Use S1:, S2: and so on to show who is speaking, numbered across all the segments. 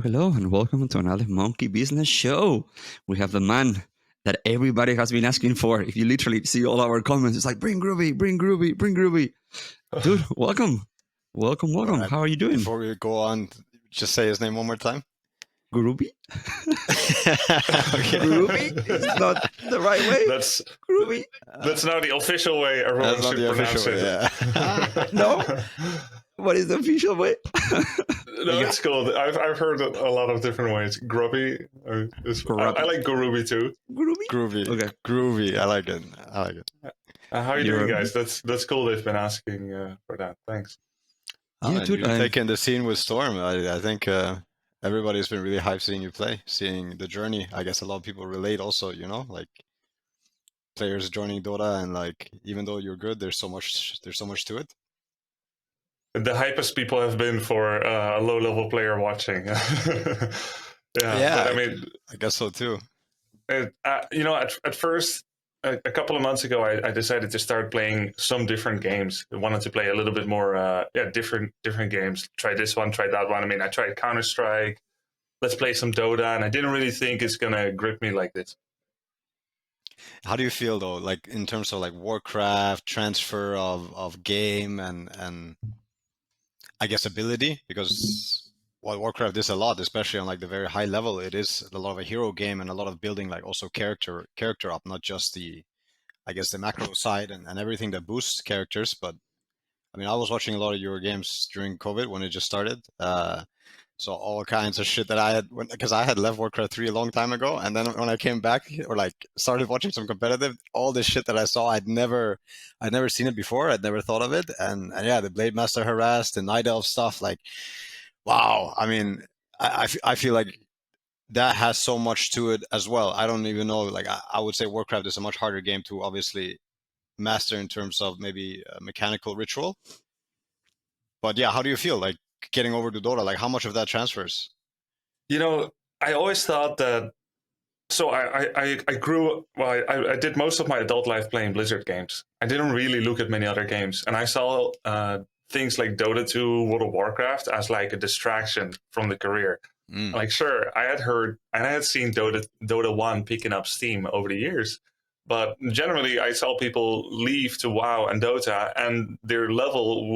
S1: hello, and welcome to another Monkey Business Show. We have the man that everybody has been asking for. If you literally see all our comments, it's like, bring Grubby, bring Grubby, bring Grubby. Dude, welcome. Welcome,
S2: All
S1: welcome.
S2: right.
S1: How are you doing?
S2: Before we go on, just say his name one more time.
S1: Grubby?
S2: Okay.
S1: Grubby? Is not the right way?
S3: That's
S1: Grubby?
S3: not the official way everyone
S2: That's not
S3: should
S2: the
S3: pronounce
S2: official
S3: it.
S2: way, yeah.
S1: No? What is the official way?
S3: No, it's cool. I've heard a lot of different ways. Grubby. I like Gruby too.
S1: Grubby?
S2: Groovy.
S1: Okay.
S2: Groovy. I like it.
S3: How are you
S1: You're-
S3: doing, guys? That's cool. They've been asking for that. Thanks.
S1: Yeah,
S2: Man,
S1: dude,
S2: you're
S1: I'm-
S2: taking the scene with Storm. I think everybody's been really hyped seeing you play, seeing the journey. I guess a lot of people relate also, like players joining Dota, and like even though you're good, there's so much to it.
S3: The hypest people have been for a low-level player watching. yeah. But, I mean,
S2: I guess so too.
S3: at first, a couple of months ago, I decided to start playing some different games. I wanted to play a little bit more, different games. Try this one, try that one. I mean, I tried Counter-Strike. Let's play some Dota, and I didn't really think it's gonna grip me like this.
S2: How do you feel though, like in terms of like Warcraft transfer of game and I guess ability? Because while Warcraft is a lot, especially on like the very high level, it is a lot of a hero game and a lot of building like also character up, not just the macro side and everything that boosts characters. But I mean, I was watching a lot of your games during COVID when it just started. So all kinds of shit that I had, because I had left Warcraft 3 a long time ago, and then when I came back or like started watching some competitive, all this shit that I saw, I'd never seen it before. I'd never thought of it, and yeah, the Blade Master harassed, the Night Elf stuff, like, wow. I mean, I feel like that has so much to it as well. I don't even know. Like, I would say Warcraft is a much harder game to obviously master in terms of maybe a mechanical ritual. But yeah, how do you feel like getting over to Dota? Like, how much of that transfers?
S3: I always thought that. So I grew. Well, I did most of my adult life playing Blizzard games. I didn't really look at many other games, and I saw things like Dota 2, World of Warcraft as like a distraction from the career. Like, sure, I had heard and I had seen Dota 1 picking up steam over the years, but generally I saw people leave to WoW and Dota, and their level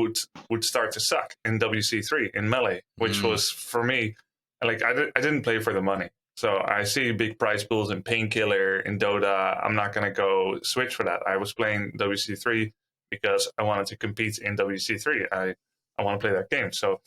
S3: would start to suck in WC3 in Melee, which was for me, like, I didn't play for the money. So I see big prize pools in Painkiller, in Dota. I'm not going to go switch for that. I was playing WC3 because I wanted to compete in WC3. I want to play that game. So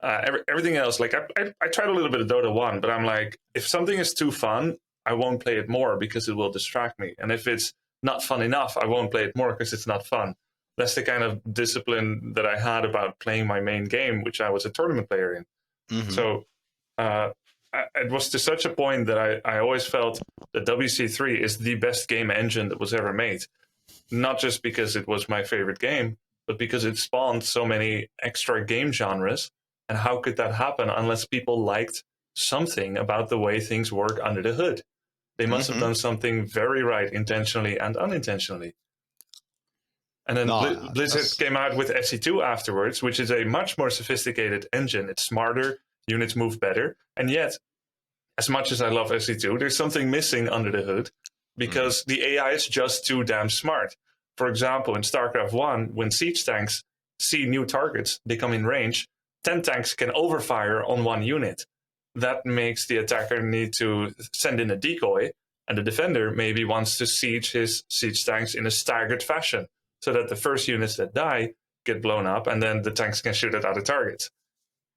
S3: everything else, like I tried a little bit of Dota 1, but I'm like, if something is too fun, I won't play it more because it will distract me. And if it's not fun enough, I won't play it more because it's not fun. That's the kind of discipline that I had about playing my main game, which I was a tournament player in.
S2: Mm-hmm.
S3: So it was to such a point that I always felt that WC3 is the best game engine that was ever made. Not just because it was my favorite game, but because it spawned so many extra game genres. And how could that happen unless people liked something about the way things work under the hood? They must have done something very right, intentionally and unintentionally. And then Blizzard came out with SC2 afterwards, which is a much more sophisticated engine. It's smarter, units move better. And yet, as much as I love SC2, there's something missing under the hood because the AI is just too damn smart. For example, in StarCraft 1, when siege tanks see new targets, they come in range, 10 tanks can overfire on one unit. That makes the attacker need to send in a decoy, and the defender maybe wants to siege his siege tanks in a staggered fashion so that the first units that die get blown up, and then the tanks can shoot at other targets.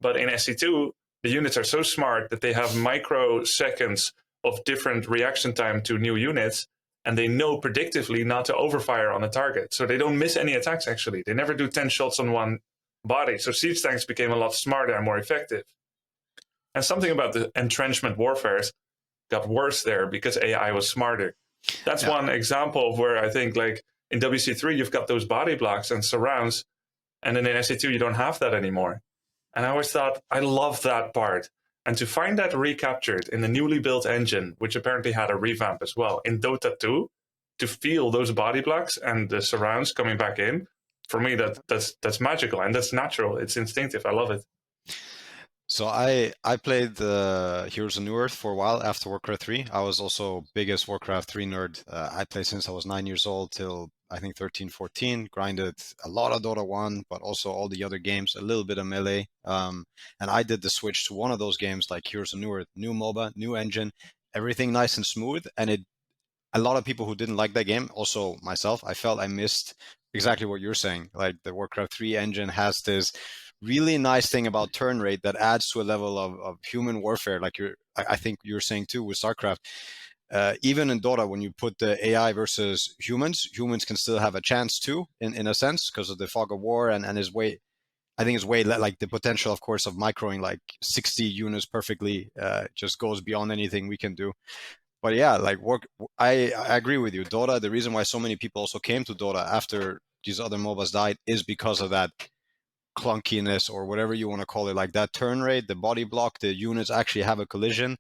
S3: But in SC2, the units are so smart that they have microseconds of different reaction time to new units, and they know predictively not to overfire on a target. So they don't miss any attacks, actually. They never do 10 shots on one body. So siege tanks became a lot smarter and more effective. And something about the entrenchment warfares got worse there because AI was smarter. That's one example of where I think, like, in WC3, you've got those body blocks and surrounds, and then in SC2, you don't have that anymore. And I always thought, I love that part. And to find that recaptured in the newly built engine, which apparently had a revamp as well, in Dota 2, to feel those body blocks and the surrounds coming back in, for me, that's magical and that's natural. It's instinctive. I love it.
S2: So I played Heroes of New Earth for a while after Warcraft 3. I was also biggest Warcraft 3 nerd. I played since I was 9 years old till I think 13, 14. Grinded a lot of Dota 1, but also all the other games, a little bit of Melee. And I did the switch to one of those games like Heroes of New Earth, new MOBA, new engine, everything nice and smooth. And a lot of people who didn't like that game, also myself, I felt I missed exactly what you're saying. Like the Warcraft 3 engine has this really nice thing about turn rate that adds to a level of human warfare, like I think you're saying too with StarCraft. Even in Dota, when you put the AI versus humans can still have a chance too, in a sense, because of the fog of war and his way. I think it's way like the potential, of course, of microing like 60 units perfectly just goes beyond anything we can do. But yeah, like I agree with you. Dota, the reason why so many people also came to Dota after these other MOBAs died is because of that clunkiness or whatever you want to call it, like that turn rate, the body block, the units actually have a collision.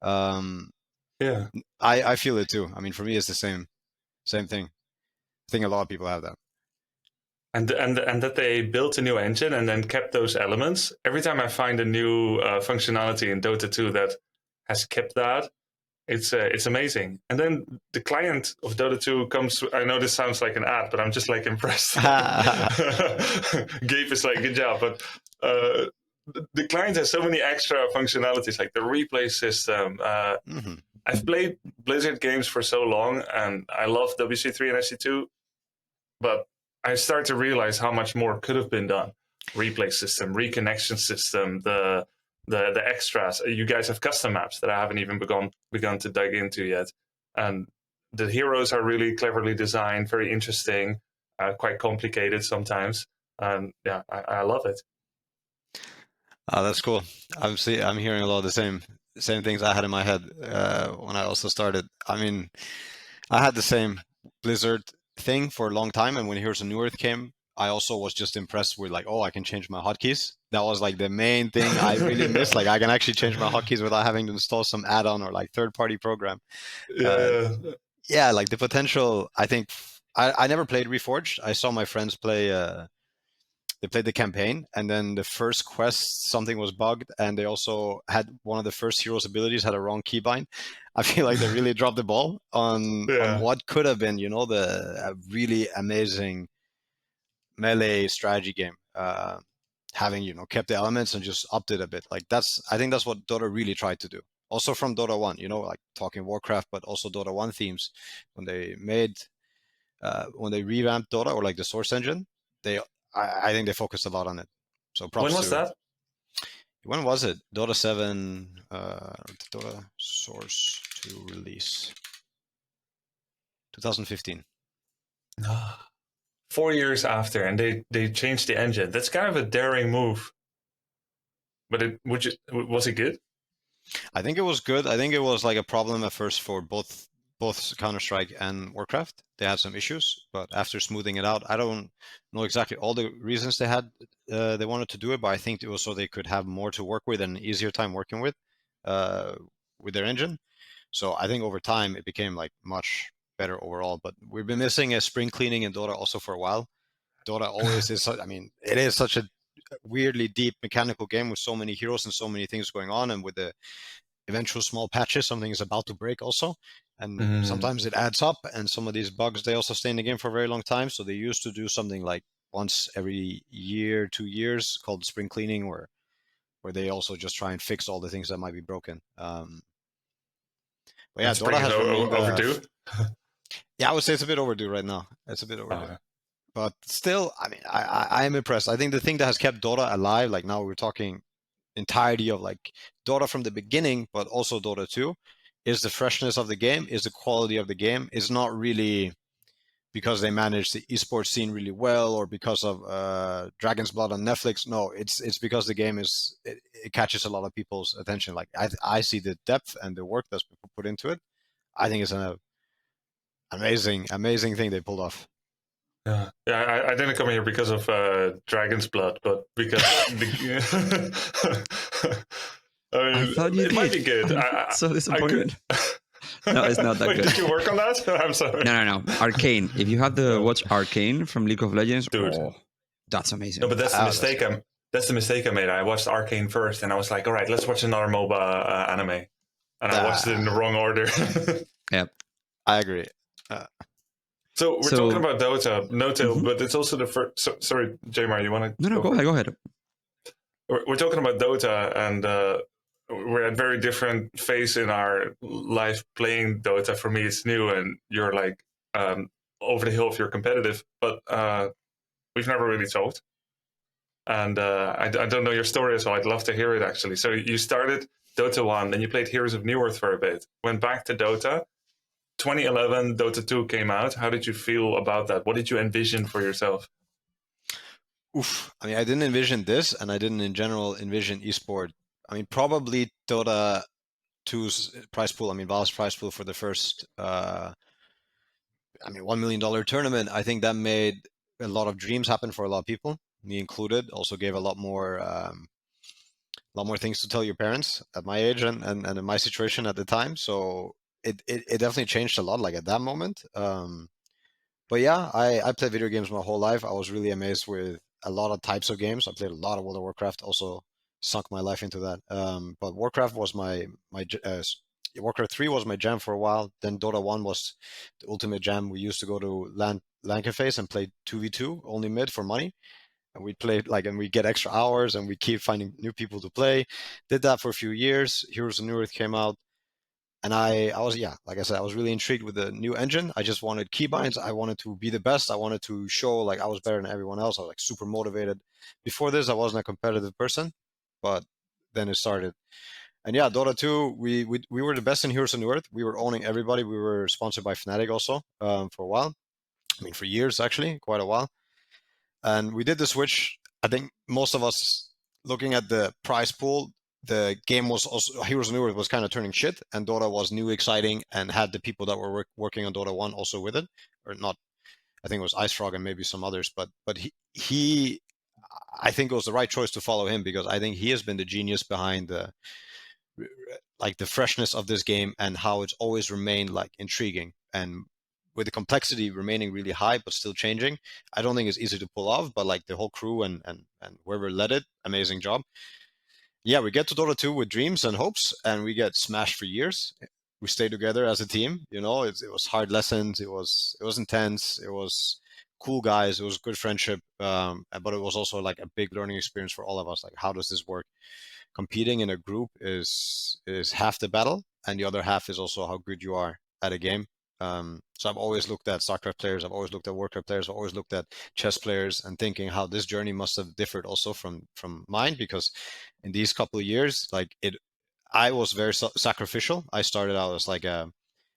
S3: Yeah.
S2: I feel it too. I mean, for me, it's the same thing. I think a lot of people have that.
S3: And that they built a new engine and then kept those elements. Every time I find a new functionality in Dota 2 that has kept that, it's amazing. And then the client of Dota 2 comes. I know this sounds like an ad, but I'm just like impressed. Gabe is like, good job. But the client has so many extra functionalities, like the replay system. I've played Blizzard games for so long, and I love WC3 and SC2, but I start to realize how much more could have been done. Replay system, reconnection system, the extras. You guys have custom maps that I haven't even begun to dig into yet. And the heroes are really cleverly designed, very interesting, quite complicated sometimes. And yeah, I love it.
S2: Oh, that's cool. I'm hearing a lot of the same things I had in my head when I also started. I mean, I had the same Blizzard thing for a long time, and when Heroes of New Earth came, I also was just impressed with like, oh, I can change my hotkeys. That was like the main thing I really missed. Like I can actually change my hotkeys without having to install some add-on or like third-party program. Yeah, like the potential. I think I never played Reforged. I saw my friends play. They played the campaign, and then the first quest, something was bugged, and they also had one of the first heroes' abilities had a wrong keybind. I feel like they really dropped the ball on what could have been, a really amazing melee strategy game. Having, kept the elements and just upped it a bit. Like I think that's what Dota really tried to do. Also from Dota 1, like talking Warcraft, but also Dota 1 themes. When they revamped Dota or like the Source engine, I think they focused a lot on it. So props.
S3: When was that?
S2: When was it? Dota 7, Dota Source 2 release. 2015.
S3: 4 years after, and they changed the engine. That's kind of a daring move. But was it good?
S2: I think it was good. I think it was like a problem at first for both Counter-Strike and Warcraft. They had some issues, but after smoothing it out, I don't know exactly all the reasons they had. They wanted to do it, but I think it was so they could have more to work with and an easier time working with their engine. So I think over time it became like much better overall. But we've been missing a spring cleaning in Dota also for a while. Dota always is. I mean, it is such a weirdly deep mechanical game with so many heroes and so many things going on, and with the eventual small patches, something is about to break also. And sometimes it adds up, and some of these bugs, they also stay in the game for a very long time. So they used to do something like once every year, 2 years, called spring cleaning, where they also just try and fix all the things that might be broken. But yeah, Dota has remained
S3: overdue.
S2: Yeah, I would say it's a bit overdue right now. It's a bit overdue. But still, I mean, I am impressed. I think the thing that has kept Dota alive, like now we're talking entirety of like Dota from the beginning, but also Dota 2, is the freshness of the game, is the quality of the game. It's not really because they manage the esports scene really well or because of Dragon's Blood on Netflix. No, it's because the game it catches a lot of people's attention. Like I see the depth and the work that's put into it. I think it's an amazing thing they pulled off.
S3: Yeah, I didn't come here because of Dragon's Blood, but because
S1: I thought you did.
S3: It might be good.
S1: I'm so disappointed. No, it's not that
S3: Wait,
S1: good.
S3: did you work on that? I'm sorry.
S1: No. Arcane. If you have to watch Arcane from League of Legends,
S3: dude,
S1: that's amazing.
S3: No, but that's the mistake. that's the mistake I made. I watched Arcane first, and I was like, all right, let's watch another MOBA anime. And I watched it in the wrong order.
S1: Yep.
S2: I agree.
S3: So we're talking about Dota, Notail,
S1: Mhm.
S3: but it's also the first. Sorry, Jamar, you want to?
S1: No, go ahead.
S3: We're talking about Dota, and we're at very different phase in our life playing Dota. For me, it's new, and you're like over the hill if you're competitive. But we've never really talked, and I don't know your story, so I'd love to hear it actually. So you started Dota 1, then you played Heroes of New Earth for a bit, went back to Dota. 2011, Dota 2 came out. How did you feel about that? What did you envision for yourself?
S2: Oof. I mean, I didn't envision this, and I didn't in general envision esport. I mean, probably Dota 2's prize pool. I mean, Valve's prize pool for the first, $1 million tournament. I think that made a lot of dreams happen for a lot of people, me included. Also gave a lot more things to tell your parents at my age and in my situation at the time. So it definitely changed a lot, like at that moment. But yeah, I played video games my whole life. I was really amazed with a lot of types of games. I played a lot of World of Warcraft, also sunk my life into that. But Warcraft was Warcraft 3 was my jam for a while. Then Dota 1 was the ultimate jam. We used to go to LAN cafes and play 2v2, only mid for money. And we played and we get extra hours and we keep finding new people to play. Did that for a few years. Heroes of New Earth came out. And I was, like I said, I was really intrigued with the new engine. I just wanted keybinds. I wanted to be the best. I wanted to show like I was better than everyone else. I was like super motivated. Before this, I wasn't a competitive person, but then it started. And yeah, Dota 2, we were the best in Heroes of New Earth. We were owning everybody. We were sponsored by Fnatic also for a while. I mean, for years, actually, quite a while. And we did the switch. I think most of us looking at the prize pool, the game was also Heroes of New Earth was kind of turning shit, and Dota was new, exciting, and had the people that were working on Dota 1 also with it, or not. I think it was Ice Frog and maybe some others, but he I think it was the right choice to follow him because I think he has been the genius behind the freshness of this game and how it's always remained like intriguing and with the complexity remaining really high but still changing. I don't think it's easy to pull off, but like the whole crew and whoever led it, amazing job. Yeah, we get to Dota 2 with dreams and hopes, and we get smashed for years. We stay together as a team. You know, it was hard lessons. It was intense. It was cool guys. It was good friendship. But it was also like a big learning experience for all of us. Like, how does this work? Competing in a group is half the battle, and the other half is also how good you are at a game. So I've always looked at StarCraft players, I've always looked at Warcraft players, I've always looked at chess players and thinking how this journey must have differed also from mine, because in these couple of years, I was very sacrificial. I started out as like a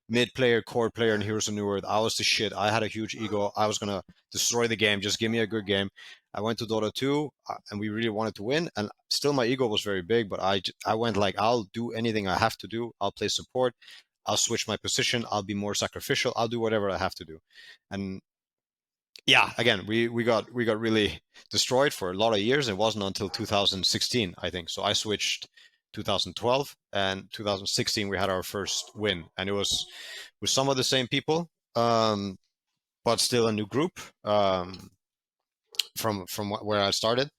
S2: mid player, core player in Heroes of New Earth. I was the shit. I had a huge ego. I was going to destroy the game. Just give me a good game. I went to Dota 2 and we really wanted to win. And still my ego was very big, but I went like, I'll do anything I have to do. I'll play support. I'll switch my position. I'll be more sacrificial. I'll do whatever I have to do. And yeah, again, we got really destroyed for a lot of years. It wasn't until 2016, I think. So I switched 2012 and 2016 we had our first win, and it was with some of the same people, but still a new group from where I started.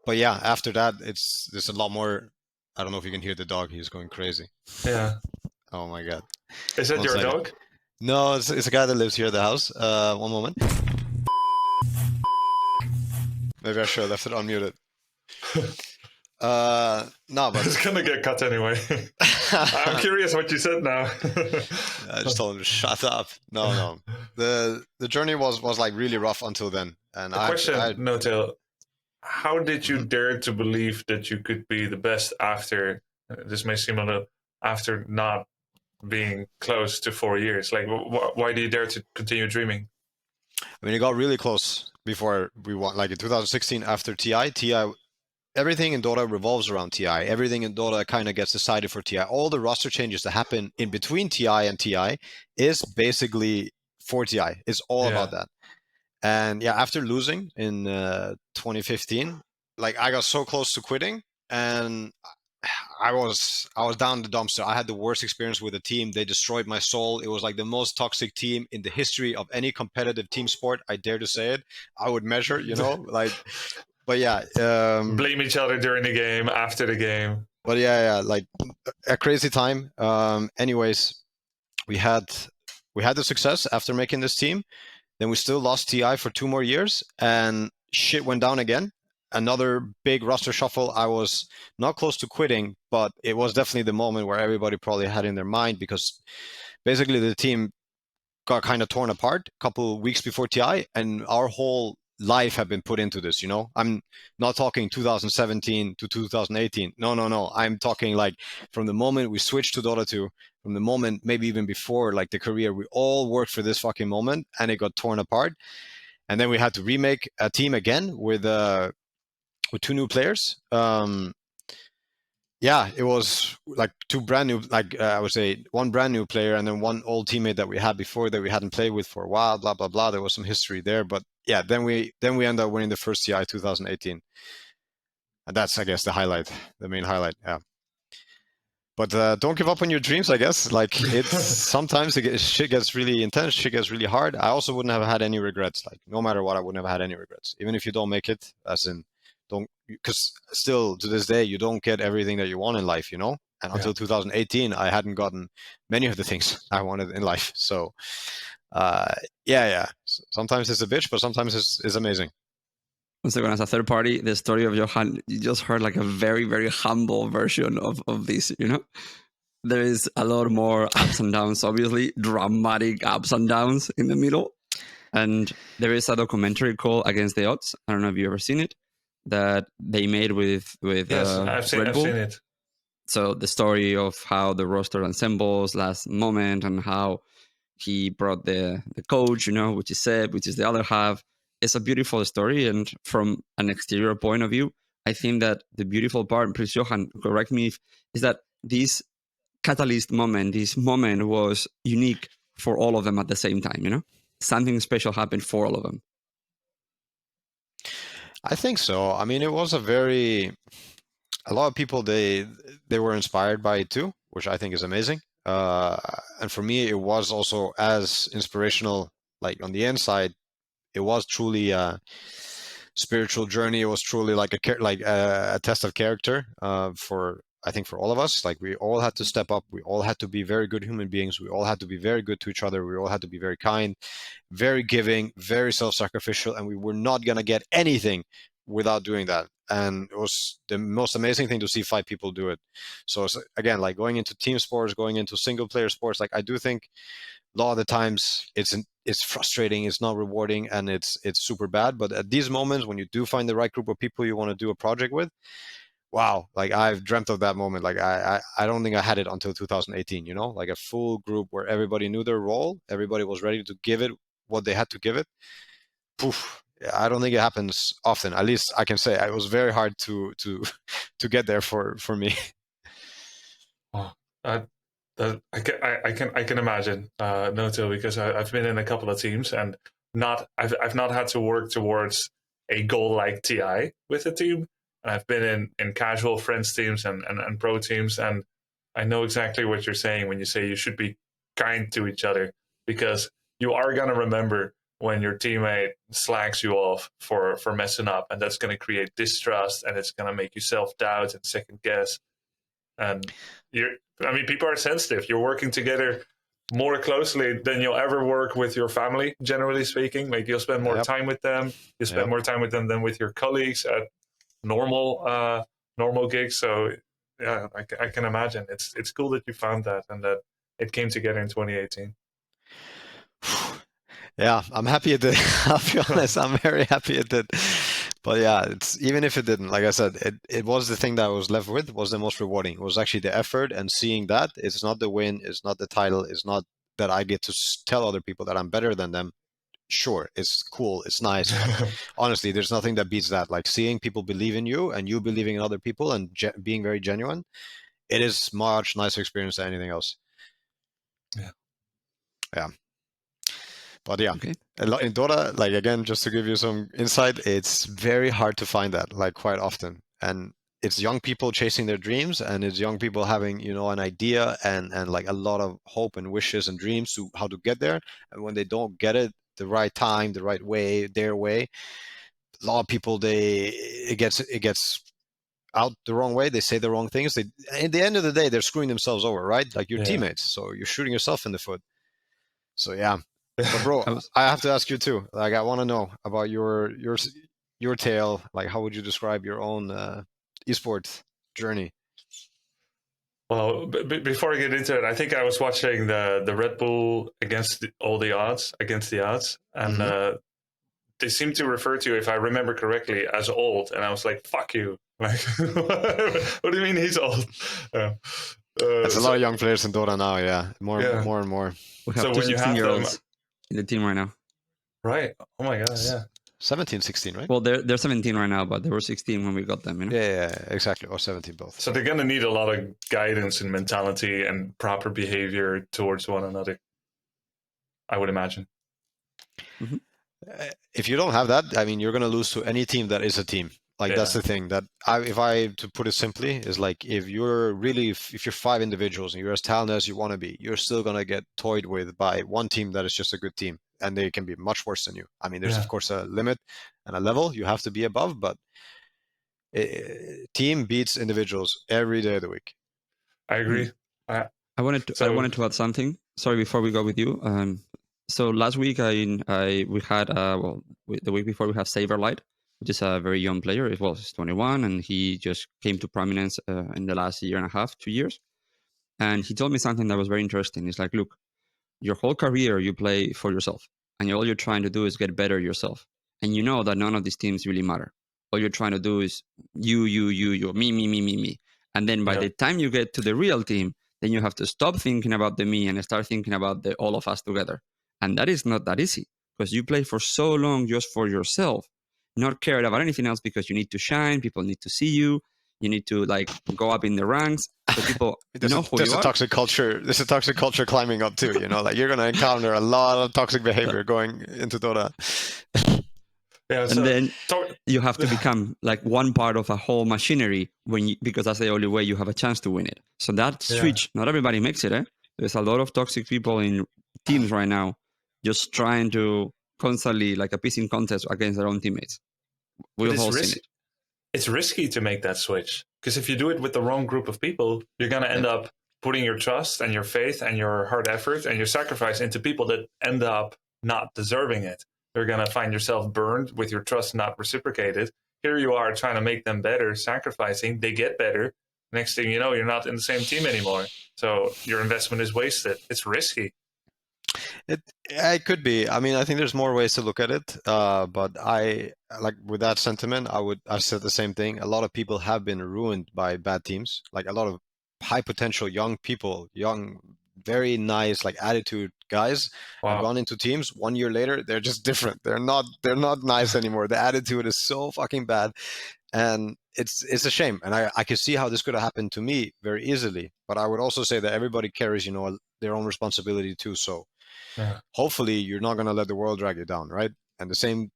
S2: But yeah, after that, there's a lot more. I don't know if you can hear the dog. He's going crazy.
S3: Yeah.
S2: Oh my god.
S3: Is that your dog?
S2: No, it's a guy that lives here at the house. One moment. Maybe I should have left it unmuted. No, but
S3: it's gonna get cut anyway. I'm curious what you said now.
S2: I just told him to shut up. No. The journey was like really rough until then. And
S3: the question, Notail, how did you dare to believe that you could be the best after? This may seem a little after not being close to 4 years. Like, why do you dare to continue dreaming?
S2: I mean, it got really close before we won. Like in 2016, after TI, everything in Dota revolves around TI. Everything in Dota kind of gets decided for TI. All the roster changes that happen in between TI and TI is basically for TI. It's all about that. And yeah, after losing in 2015, like I got so close to quitting, and I was down the dumpster. I had the worst experience with the team. They destroyed my soul. It was like the most toxic team in the history of any competitive team sport. I dare to say it. I would measure, like. but yeah,
S3: blame each other during the game, after the game.
S2: but yeah, like a crazy time. Anyways, we had the success after making this team. Then we still lost TI for 2 more years, and shit went down again. Another big roster shuffle. I was not close to quitting, but it was definitely the moment where everybody probably had in their mind, because basically the team got kind of torn apart a couple of weeks before TI, and our whole life had been put into this. I'm not talking 2017 to 2018. No. I'm talking like from the moment we switched to Dota 2, from the moment maybe even before like the career, we all worked for this fucking moment, and it got torn apart. And then we had to remake a team again with 2 new players. Yeah, it was like 2 brand new, like I would say 1 brand new player and then 1 old teammate that we had before that we hadn't played with for a while. Blah blah blah. There was some history there, but yeah, then we ended up winning the first TI 2018, and that's, I guess, the main highlight. Yeah. But don't give up on your dreams, I guess. Like, it's sometimes shit gets really intense, shit gets really hard. I also wouldn't have had any regrets. Like, no matter what, I wouldn't have had any regrets. Even if you don't make it, as in, because still to this day, you don't get everything that you want in life, And until 2018, I hadn't gotten many of the things I wanted in life. So, yeah. Sometimes it's a bitch, but sometimes it's amazing.
S1: Once again, as a third party, the story of Johan, you just heard like a very, very humble version of this, There is a lot more ups and downs, obviously, dramatic ups and downs in the middle. And there is a documentary called Against the Odds. I don't know if you've ever seen it, that they made with
S3: Yes, I've seen it.
S1: So the story of how the roster assembles last moment and how he brought the coach, which is Seb, which is the other half. It's a beautiful story. And from an exterior point of view, I think that the beautiful part, please Johan, correct me, is that this catalyst moment, this moment was unique for all of them at the same time, Something special happened for all of them.
S2: I think so. I mean, it was a lot of people, they were inspired by it too, which I think is amazing. And for me, it was also as inspirational, like on the inside, it was truly a spiritual journey. It was truly like a test of character I think for all of us. Like, we all had to step up. We all had to be very good human beings. We all had to be very good to each other. We all had to be very kind, very giving, very self-sacrificial, and we were not going to get anything without doing that. And it was the most amazing thing to see 5 people do it. So it's, again, like going into team sports, going into single player sports, like I do think a lot of the times it's frustrating, it's not rewarding, and it's super bad. But at these moments, when you do find the right group of people you want to do a project with, wow, like I've dreamt of that moment. Like I don't think I had it until 2018, like a full group where everybody knew their role, everybody was ready to give it what they had to give it. Poof. I don't think it happens often. At least I can say it was very hard to get there for me.
S3: Oh, I can imagine, Notail, because I've been in a couple of teams and I've not had to work towards a goal like TI with a team. And I've been in casual friends teams and pro teams, and I know exactly what you're saying when you say you should be kind to each other, because you are gonna remember when your teammate slacks you off for messing up, and that's gonna create distrust, and it's gonna make you self-doubt and second guess. And people are sensitive. You're working together more closely than you'll ever work with your family, generally speaking. Like, you'll spend more time with them. You spend more time with them than with your colleagues at normal gigs. So yeah, I can imagine. It's cool that you found that and that it came together in 2018.
S2: Yeah, I'm happy it did. I'll be honest, I'm very happy it did. But yeah, it's, even if it didn't, like I said, it was the thing that I was left with, was the most rewarding. It was actually the effort and seeing that. It's not the win, it's not the title, it's not that I get to tell other people that I'm better than them. Sure, it's cool, it's nice, but honestly, there's nothing that beats that. Like, seeing people believe in you and you believing in other people and being very genuine, it is much nicer experience than anything else. Yeah. But yeah,
S1: Okay.
S2: in Dota, like, again, just to give you some insight, it's very hard to find that, like, quite often. And it's young people chasing their dreams, and it's young people having, an idea and like a lot of hope and wishes and dreams to how to get there. And when they don't get it the right time, the right way, their way, a lot of people, it gets out the wrong way. They say the wrong things. At the end of the day, they're screwing themselves over, right? Like your teammates. So you're shooting yourself in the foot. So yeah. But bro, I have to ask you too. Like, I want to know about your tale. Like, how would you describe your own esports journey?
S3: Well, before I get into it, I think I was watching the Red Bull against the odds, and they seem to refer to, if I remember correctly, as old. And I was like, "Fuck you!" Like, what do you mean he's old?
S2: There's a lot of young players in Dota now. Yeah, more and more.
S1: We have two 16-year-olds in the team right now.
S3: Right. Oh my god. Yeah.
S2: 17, 16, right?
S1: Well, they're 17 right now, but they were 16 when we got them. You know?
S2: Yeah, exactly. Or 17 both.
S3: So they're gonna need a lot of guidance and mentality and proper behavior towards one another, I would imagine.
S2: Mm-hmm. If you don't have that, I mean, you're gonna lose to any team that is a team. Like, that's the thing. That to put it simply, is like, if you're 5 individuals and you're as talented as you want to be, you're still gonna get toyed with by one team that is just a good team, and they can be much worse than you. I mean, there's of course a limit and a level you have to be above, but team beats individuals every day of the week.
S3: I agree.
S1: I wanted to add something. Sorry, before we go with you. So last week we had the week before we have Saberlight, which is a very young player. He's 21, and he just came to prominence in the last year and a half, 2 years. And he told me something that was very interesting. He's like, look, your whole career you play for yourself, and all you're trying to do is get better yourself. And you know that none of these teams really matter. All you're trying to do is you, me. And then by the time you get to the real team, then you have to stop thinking about the me and start thinking about the all of us together. And that is not that easy, because you play for so long just for yourself, not cared about anything else, because you need to shine. People need to see you. You need to like go up in the ranks, so people know who you are.
S2: Toxic culture. There's a toxic culture climbing up too. You know, like, you're gonna encounter a lot of toxic behavior going into Dota.
S3: Yeah,
S1: and then you have to become like one part of a whole machinery because that's the only way you have a chance to win it. So that switch, not everybody makes it. There's a lot of toxic people in teams right now, just trying to constantly like a pissing contest against their own teammates. We've all seen it.
S3: It's risky to make that switch, because if you do it with the wrong group of people, you're going to end up putting your trust and your faith and your hard effort and your sacrifice into people that end up not deserving it. You're going to find yourself burned with your trust not reciprocated. Here you are trying to make them better, sacrificing. They get better. Next thing you know, you're not in the same team anymore. So your investment is wasted. It's risky.
S2: It could be. I mean, I think there's more ways to look at it. But I, like, with that sentiment, I said the same thing. A lot of people have been ruined by bad teams. Like, a lot of high potential young people, very nice, like, attitude guys have gone into teams. 1 year later, they're just different. They're not nice anymore. The attitude is so fucking bad, and it's a shame. And I can see how this could have happened to me very easily. But I would also say that everybody carries, their own responsibility too. So hopefully you're not going to let the world drag you down, right? And the same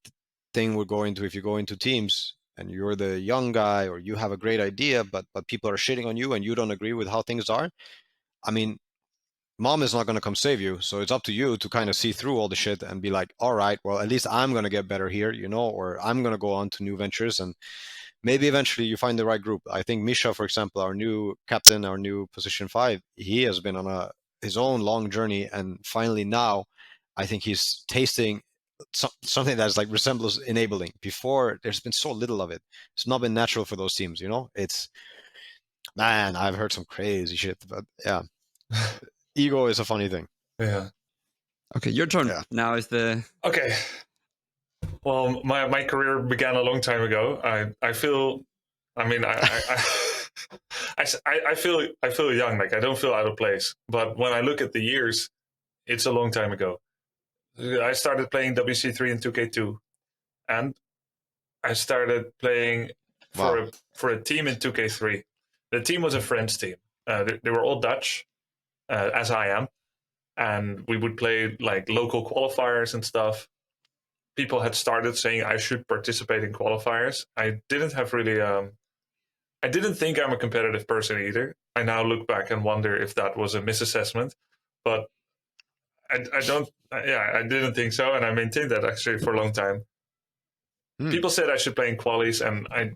S2: thing would go into if you go into teams and you're the young guy, or you have a great idea, but people are shitting on you and you don't agree with how things are. I mean, mom is not going to come save you. So it's up to you to kind of see through all the shit and be like, all right, well, at least I'm going to get better here, or I'm going to go on to new ventures, and maybe eventually you find the right group. I think Misha, for example, our new captain, our new position 5, he has been on his own long journey, and finally now I think he's tasting something that's like resembles enabling. Before, there's been so little of it. It's not been natural for those teams, it's, man, I've heard some crazy shit, but yeah. Ego is a funny thing.
S3: Yeah.
S1: Okay, your turn. Yeah. Now is the...
S3: Okay. Well, my career began a long time ago. I feel young. Like, I don't feel out of place. But when I look at the years, it's a long time ago. I started playing WC3 and 2K2, and I started playing for a team in 2K3. The team was a French team. They were all Dutch, as I am, and we would play like local qualifiers and stuff. People had started saying I should participate in qualifiers. I didn't have really. I didn't think I'm a competitive person either. I now look back and wonder if that was a misassessment, but I don't. Yeah, I didn't think so, and I maintained that actually for a long time. People said I should play in qualies, and I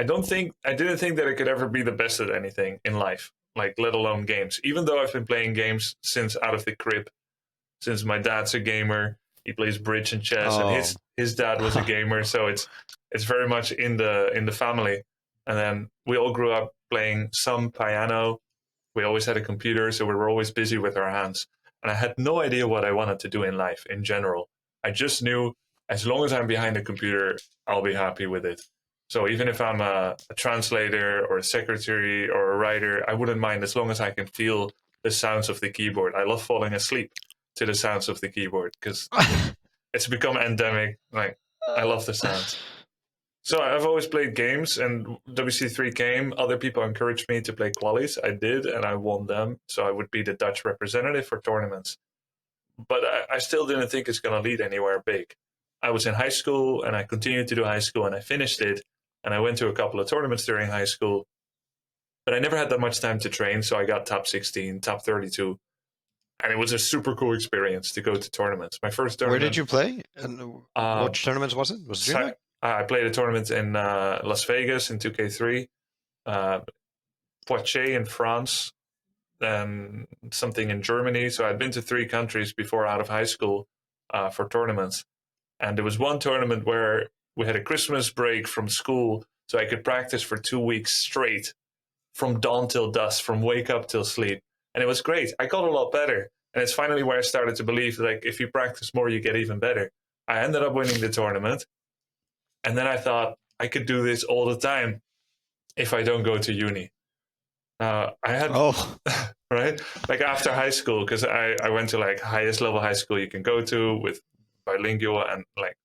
S3: didn't think that I could ever be the best at anything in life, like let alone games. Even though I've been playing games since out of the crib, since my dad's a gamer, he plays bridge and chess, and his dad was a gamer, so it's very much in the family. And then we all grew up playing some piano. We always had a computer, so we were always busy with our hands. And I had no idea what I wanted to do in life in general. I just knew as long as I'm behind a computer, I'll be happy with it. So even if I'm a translator or a secretary or a writer, I wouldn't mind as long as I can feel the sounds of the keyboard. I love falling asleep to the sounds of the keyboard because it's become endemic. Like, I love the sounds. So I've always played games, and WC3 came. Other people encouraged me to play qualies. I did, and I won them. So I would be the Dutch representative for tournaments. But I still didn't think it's going to lead anywhere big. I was in high school, and I continued to do high school, and I finished it. And I went to a couple of tournaments during high school. But I never had that much time to train, so I got top 16, top 32. And it was a super cool experience to go to tournaments. My first tournament.
S2: Where did you play? And what tournaments was it? Was it DreamHack?
S3: I played a tournament in Las Vegas in 2K3, Poitiers in France, and something in Germany. So I'd been to 3 countries before out of high school for tournaments. And there was one tournament where we had a Christmas break from school, so I could practice for 2 weeks straight, from dawn till dusk, from wake up till sleep. And it was great. I got a lot better. And it's finally where I started to believe, like, if you practice more, you get even better. I ended up winning the tournament. And then I thought I could do this all the time if I don't go to uni. I had, right? Like after high school, because I went to like highest level high school you can go to with bilingual and like,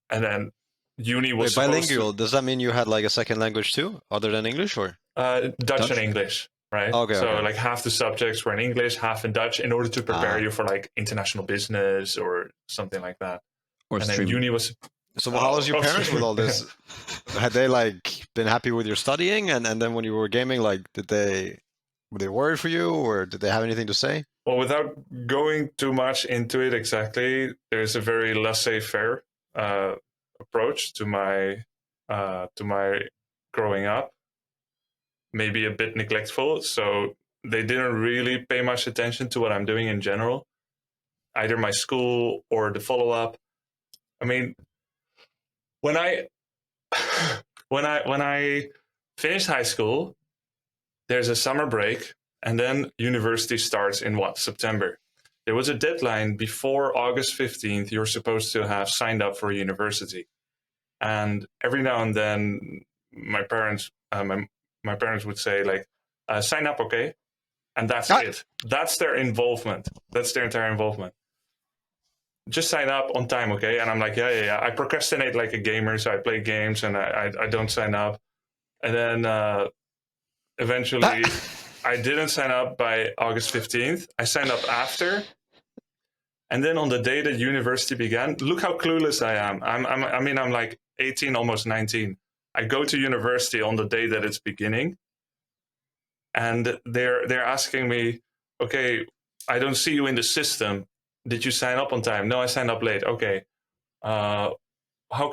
S3: and then uni was
S2: bilingual. Does that mean you had like a second language too, other than English, or?
S3: Dutch and English, right?
S2: Okay.
S3: So
S2: okay.
S3: like half the subjects were in English, half in Dutch, in order to prepare you for like international business or something like that.
S1: Or
S3: and
S1: stream.
S3: then uni was.
S2: So how was your parents with all this? Had they like been happy with your studying, and then when you were gaming, like were they worried for you, or did they have anything to say?
S3: Well, without going too much into it exactly, there's a very laissez-faire approach to my growing up. Maybe a bit neglectful, so they didn't really pay much attention to what I'm doing in general, either my school or the follow-up. I mean, when I finished high school, there's a summer break, and then university starts in September. There was a deadline before August 15th. You're supposed to have signed up for a university, and every now and then, my parents would say like, "Sign up, okay?" And that's it. That's their involvement. That's their entire involvement. Just sign up on time, okay? And I'm like, yeah. I procrastinate like a gamer, so I play games and I don't sign up. And then eventually, I didn't sign up by August 15th. I signed up after. And then on the day that university began, look how clueless I am. I'm like 18, almost 19. I go to university on the day that it's beginning. And they're asking me, okay, I don't see you in the system. Did you sign up on time? No, I signed up late. Okay. How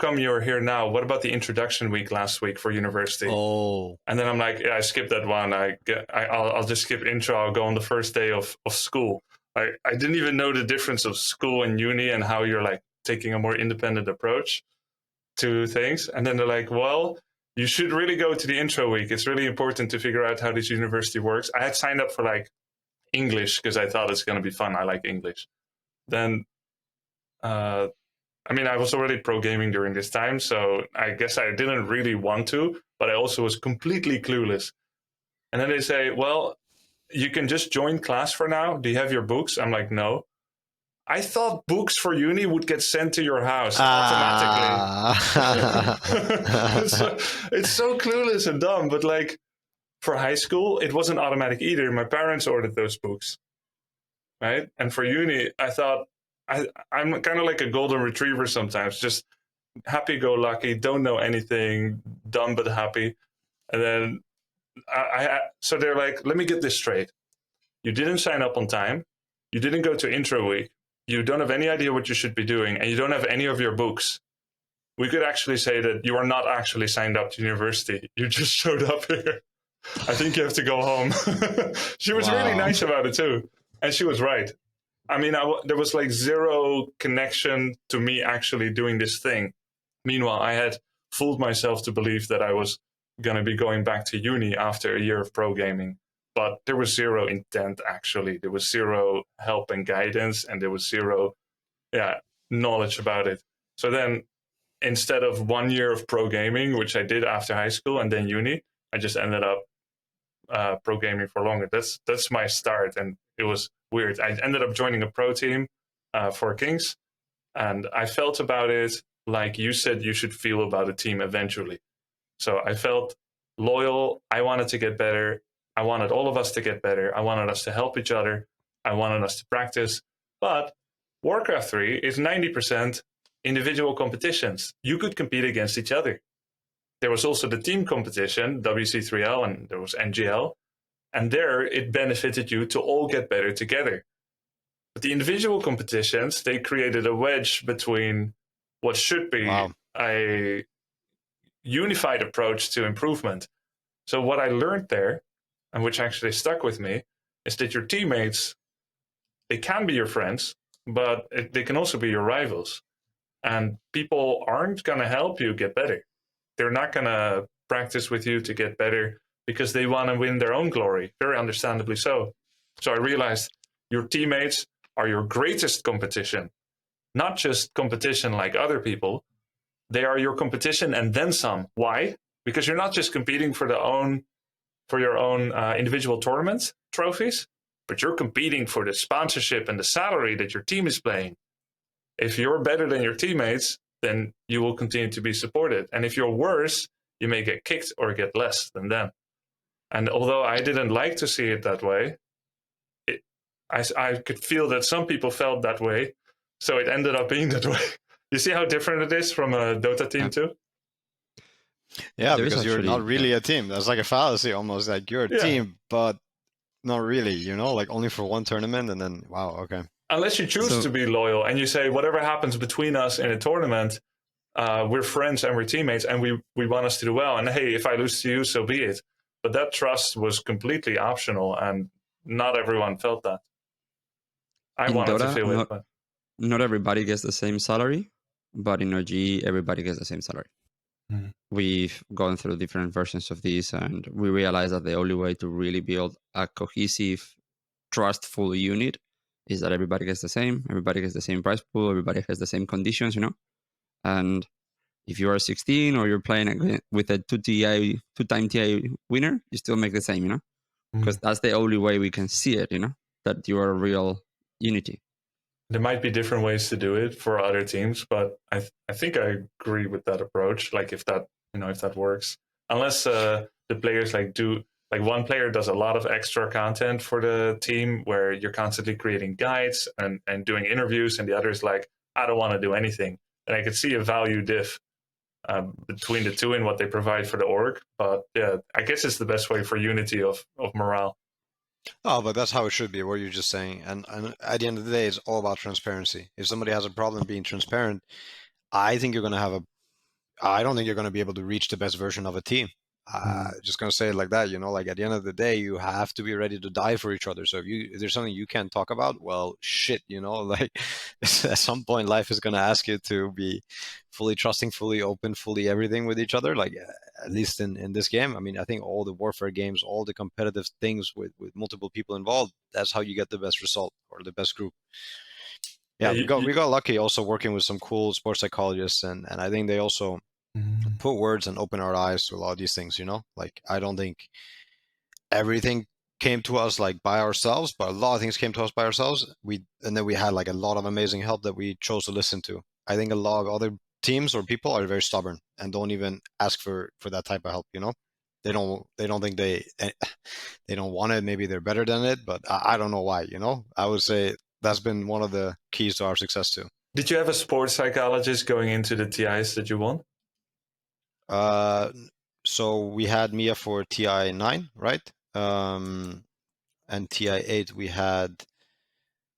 S3: come you're here now? What about the introduction week last week for university?
S2: Oh.
S3: And then I'm like, yeah, I skipped that one. I'll just skip intro. I'll go on the first day of school. I didn't even know the difference of school and uni and how you're like taking a more independent approach to things. And then they're like, well, you should really go to the intro week. It's really important to figure out how this university works. I had signed up for like English because I thought it's going to be fun. I like English. Then, I was already pro gaming during this time, so I guess I didn't really want to, but I also was completely clueless. And then they say, well, you can just join class for now. Do you have your books? I'm like, no. I thought books for uni would get sent to your house automatically. It's so clueless and dumb, but like for high school, it wasn't automatic either. My parents ordered those books. Right? And for uni, I thought, I'm kind of like a golden retriever sometimes, just happy-go-lucky, don't know anything, dumb but happy. And then, so they're like, let me get this straight. You didn't sign up on time. You didn't go to intro week. You don't have any idea what you should be doing, and you don't have any of your books. we could actually say that you are not actually signed up to university. You just showed up here. I think you have to go home. She was really nice about it too. And she was right. I mean, there was like zero connection to me actually doing this thing. Meanwhile, I had fooled myself to believe that I was going to be going back to uni after a year of pro gaming. But there was zero intent, actually. There was zero help and guidance, and there was zero knowledge about it. So then, instead of 1 year of pro gaming, which I did after high school and then uni, I just ended up pro gaming for longer. That's my start, and it was weird. I ended up joining a pro team for Kings, and I felt about it like you said you should feel about a team eventually. So I felt loyal. I wanted to get better. I wanted all of us to get better. I wanted us to help each other. I wanted us to practice. But Warcraft 3 is 90% individual competitions. You could compete against each other. There was also the team competition, WC3L, and there was NGL. And there it benefited you to all get better together. But the individual competitions, they created a wedge between what should be a unified approach to improvement. So what I learned there, and which actually stuck with me, is that your teammates, they can be your friends, but they can also be your rivals. And people aren't going to help you get better. They're not going to practice with you to get better because they want to win their own glory, very understandably so. So I realized your teammates are your greatest competition, not just competition like other people. They are your competition and then some. Why? Because you're not just competing for your own individual tournament trophies, but you're competing for the sponsorship and the salary that your team is playing. If you're better than your teammates, then you will continue to be supported. And if you're worse, you may get kicked or get less than them. And although I didn't like to see it that way, I could feel that some people felt that way. So it ended up being that way. You see how different it is from a Dota team too?
S2: Yeah, because you're not really a team. That's like a fallacy almost. Like you're a team, but not really, like only for one tournament and then, wow, okay.
S3: Unless you choose to be loyal and you say, whatever happens between us in a tournament, we're friends and we're teammates and we want us to do well. And hey, if I lose to you, so be it. But that trust was completely optional and not everyone felt that. I wanted to feel it. But
S1: not everybody gets the same salary, but in OG, everybody gets the same salary. Mm-hmm. We've gone through different versions of this and we realized that the only way to really build a cohesive, trustful unit is that everybody gets the same prize pool, everybody has the same conditions, And if you are 16 or you're playing with a two-time TI winner, you still make the same, Because that's the only way we can see it, that you are a real unity.
S3: There might be different ways to do it for other teams, but I think I agree with that approach. Like if that works, unless the players one player does a lot of extra content for the team where you're constantly creating guides and doing interviews, and the other is like, I don't want to do anything. And I could see a value diff between the two in what they provide for the org. But yeah, I guess it's the best way for unity of morale.
S2: Oh, but that's how it should be, what you're just saying. And at the end of the day, it's all about transparency. If somebody has a problem being transparent, I don't think you're going to be able to reach the best version of a team. Just going to say it like that, like at the end of the day, you have to be ready to die for each other. So if there's something you can't talk about, well, shit, like at some point life is going to ask you to be fully trusting, fully open, fully everything with each other. Like at least in this game, I mean, I think all the warfare games, all the competitive things with multiple people involved, that's how you get the best result or the best group. Yeah, we got lucky also working with some cool sports psychologists and I think they also put words and open our eyes to a lot of these things, like I don't think everything came to us like by ourselves, but a lot of things came to us by ourselves. And then we had like a lot of amazing help that we chose to listen to. I think a lot of other teams or people are very stubborn and don't even ask for that type of help, they don't think they don't want it. Maybe they're better than it, but I don't know why, I would say that's been one of the keys to our success too.
S3: Did you have a sports psychologist going into the TIs that you won?
S2: So we had Mia for TI 9, right? And TI 8 we had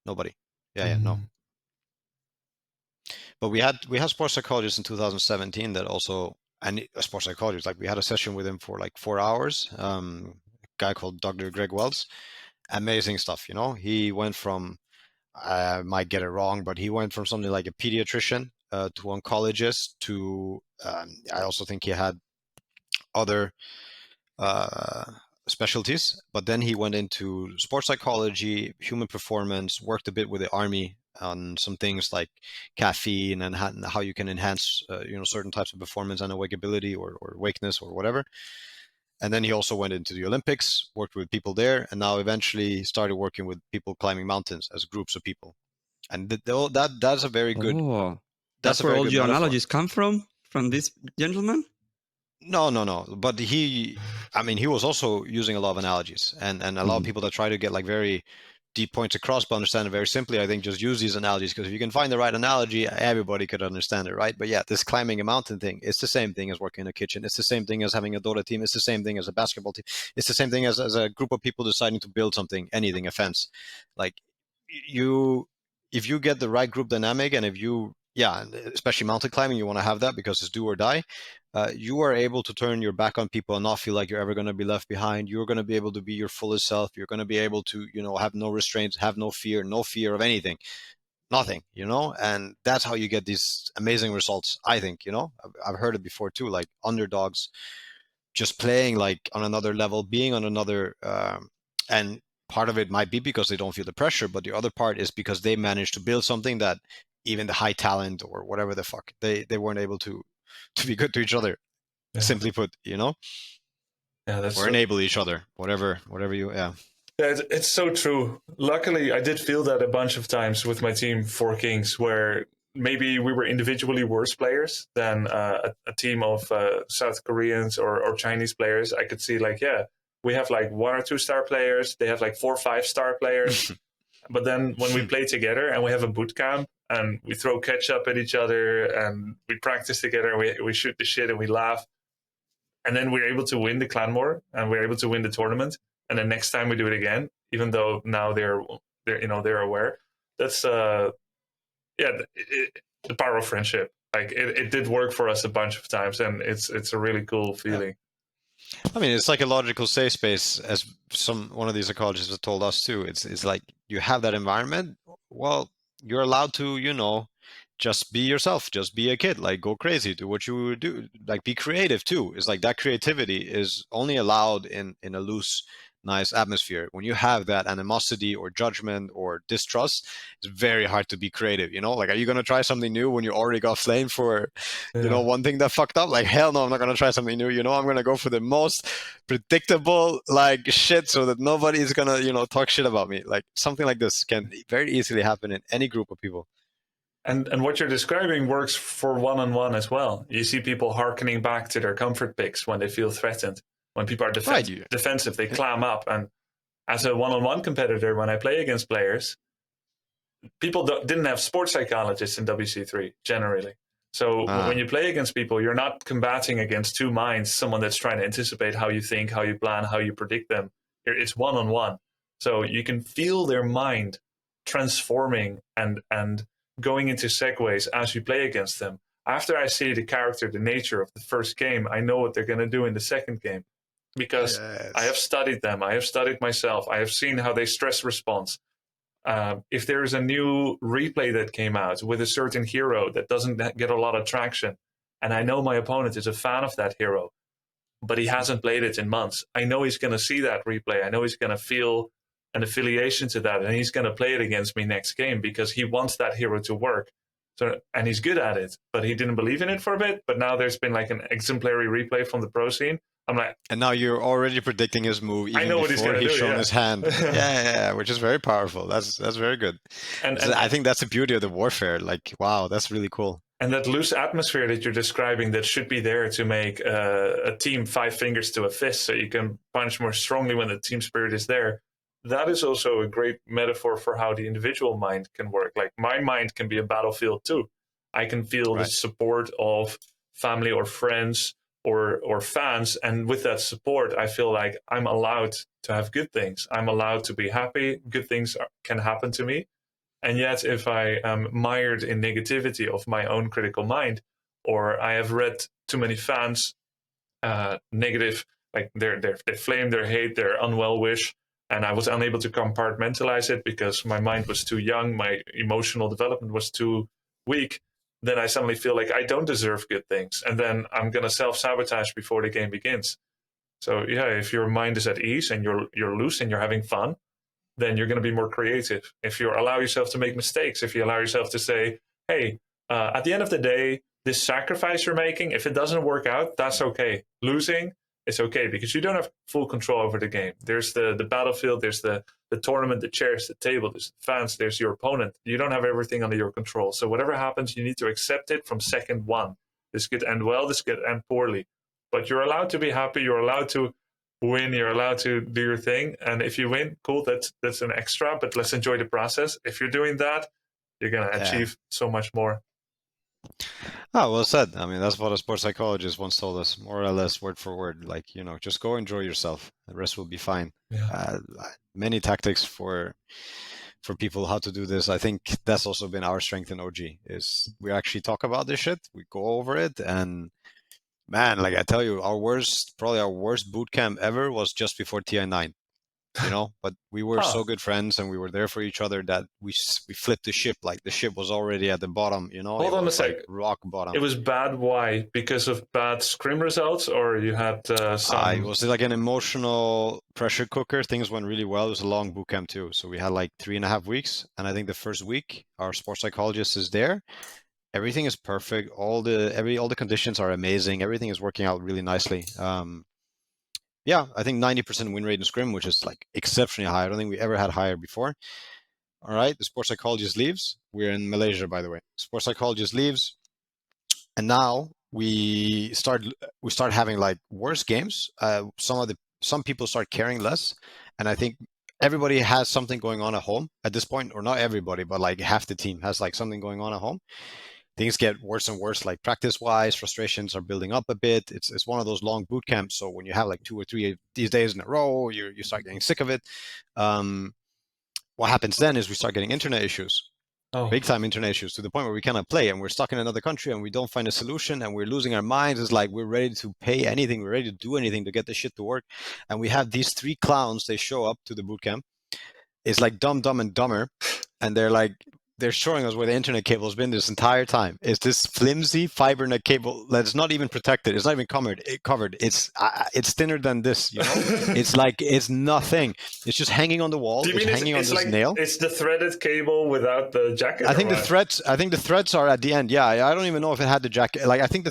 S2: nobody. No. But we had sports psychologists in 2017 that also, and a sports psychologist, like we had a session with him for like 4 hours. A guy called Dr. Greg Wells. Amazing stuff, you know. He went from, I might get it wrong, but he went from something like a pediatrician to oncologist to, I also think he had other specialties, but then he went into sports psychology, human performance, worked a bit with the army on some things like caffeine and how you can enhance, certain types of performance and awakeability or wakeness or whatever. And then he also went into the Olympics, worked with people there, and now eventually started working with people climbing mountains as groups of people. And that's a very good.
S1: Oh,
S2: That's
S1: that's
S2: a
S1: where
S2: very
S1: all
S2: good
S1: your
S2: metaphor.
S1: analogies come from this gentleman?
S2: No. But he was also using a lot of analogies, and a lot of people that try to get like very deep points across, but understand it very simply, I think just use these analogies, because if you can find the right analogy, everybody could understand it, right? But yeah, this climbing a mountain thing, it's the same thing as working in a kitchen. It's the same thing as having a Dota team. It's the same thing as a basketball team. It's the same thing as a group of people deciding to build something, anything, a fence. Like if you get the right group dynamic, and if you, yeah, especially mountain climbing, you want to have that because it's do or die. You are able to turn your back on people and not feel like you're ever going to be left behind. You're going to be able to be your fullest self. You're going to be able to, have no restraints, have no fear of anything, nothing, and that's how you get these amazing results. I think, I've heard it before too, like underdogs just playing like on another level, being on another, and part of it might be because they don't feel the pressure, but the other part is because they managed to build something that even the high talent or whatever the fuck, they weren't able to be good to each other.
S3: Yeah.
S2: Simply put,
S3: Yeah, that's
S2: or enable each other, whatever you, yeah.
S3: Yeah, it's so true. Luckily, I did feel that a bunch of times with my team, Four Kings, where maybe we were individually worse players than a team of South Koreans or Chinese players. I could see like, yeah, we have like 1 or 2 star players. They have like 4 or 5 star players. But then when we play together and we have a boot camp and we throw ketchup at each other and we practice together and we shoot the shit and we laugh. And then we're able to win the clan war and we're able to win the tournament. And then next time we do it again, even though now they're aware. That's the power of friendship. Like it did work for us a bunch of times, and it's a really cool feeling.
S2: I mean, it's psychological safe space, as one of these psychologists have told us too. It's like you have that environment. Well, you're allowed to, just be yourself, just be a kid, like go crazy, do what you do, like be creative too. It's like that creativity is only allowed in a loose, nice atmosphere. When you have that animosity or judgment or distrust, it's very hard to be creative. Like, are you going to try something new when you already got flamed for, one thing that fucked up? Like, hell no, I'm not going to try something new. I'm going to go for the most predictable like shit so that nobody is going to, talk shit about me. Like something like this can very easily happen in any group of people.
S3: And what you're describing works for one-on-one as well. You see people hearkening back to their comfort picks when they feel threatened. When people are defensive, they clam up. And as a one-on-one competitor, when I play against players, people didn't have sports psychologists in WC3 generally. So when you play against people, you're not combating against two minds, someone that's trying to anticipate how you think, how you plan, how you predict them. It's one-on-one. So you can feel their mind transforming and going into segues as you play against them. After I see the character, the nature of the first game, I know what they're going to do in the second game. Because I have studied them. I have studied myself. I have seen how they stress response. If there is a new replay that came out with a certain hero that doesn't get a lot of traction, and I know my opponent is a fan of that hero, but he hasn't played it in months, I know he's going to see that replay. I know he's going to feel an affiliation to that, and he's going to play it against me next game because he wants that hero to work. So, and he's good at it, but he didn't believe in it for a bit. But now there's been like an exemplary replay from the pro scene. I'm like,
S2: and now you're already predicting his move even before he's shown his hand. yeah, which is very powerful. That's very good. And I think that's the beauty of the warfare. Like, wow, that's really cool.
S3: And that loose atmosphere that you're describing that should be there to make a team 5 fingers to a fist, so you can punch more strongly when the team spirit is there. That is also a great metaphor for how the individual mind can work. Like my mind can be a battlefield too. I can feel the support of family or friends or fans, and with that support, I feel like I'm allowed to have good things. I'm allowed to be happy. Good things can happen to me, And yet, if I am mired in negativity of my own critical mind, or I have read too many fans negative, like they flame, their hate, their unwell wish, and I was unable to compartmentalize it because my mind was too young, my emotional development was too weak, then I suddenly feel like I don't deserve good things. And then I'm going to self-sabotage before the game begins. So yeah, if your mind is at ease and you're loose and you're having fun, then you're going to be more creative. If you allow yourself to make mistakes, if you allow yourself to say, hey, at the end of the day, this sacrifice you're making, if it doesn't work out, that's okay. Losing, it's okay because you don't have full control over the game. There's the battlefield, there's the tournament, the chairs, the table, there's the fans, there's your opponent. You don't have everything under your control. So whatever happens, you need to accept it from second one. This could end well, this could end poorly. But you're allowed to be happy, you're allowed to win, you're allowed to do your thing. And if you win, cool, that's an extra, but let's enjoy the process. If you're doing that, you're going to achieve so much more.
S2: Oh, well said. I mean, that's what a sports psychologist once told us, more or less word for word. Like, just go enjoy yourself. The rest will be fine.
S3: Yeah.
S2: Many tactics for people how to do this. I think that's also been our strength in OG is we actually talk about this shit. We go over it, and man, like I tell you, probably our worst boot camp ever was just before TI9. But we were so good friends and we were there for each other that we flipped the ship. Like the ship was already at the bottom,
S3: Hold on a sec.
S2: Like rock bottom.
S3: It was bad. Why? Because of bad scrim results, or you had some?
S2: It was like an emotional pressure cooker. Things went really well. It was a long boot camp too. So we had like 3.5 weeks. And I think the first week, our sports psychologist is there. Everything is perfect. All the conditions are amazing. Everything is working out really nicely. Yeah, I think 90% win rate in scrim, which is like exceptionally high. I don't think we ever had higher before. All right, the sports psychologist leaves. We're in Malaysia, by the way. Sports psychologist leaves, and now we start having like worse games. Some people start caring less, and I think everybody has something going on at home at this point, or not everybody, but like half the team has like something going on at home. Things get worse and worse, like practice-wise, frustrations are building up a bit. It's one of those long boot camps. So when you have like 2 or 3 of these days in a row, you start getting sick of it. What happens then is we start getting internet issues, big time internet issues, to the point where we cannot play and we're stuck in another country and we don't find a solution and we're losing our minds. It's like we're ready to pay anything, we're ready to do anything to get this shit to work. And we have these 3 clowns, they show up to the boot camp. It's like Dumb, Dumb, and Dumber. And they're showing us where the internet cable has been this entire time. It's this flimsy fiber net cable that's not even protected. It's not even covered. It's thinner than this. It's nothing. It's just hanging on the wall. It's hanging on this nail.
S3: It's the threaded cable without the jacket.
S2: I think the threads are at the end. Yeah, I don't even know if it had the jacket. Like I think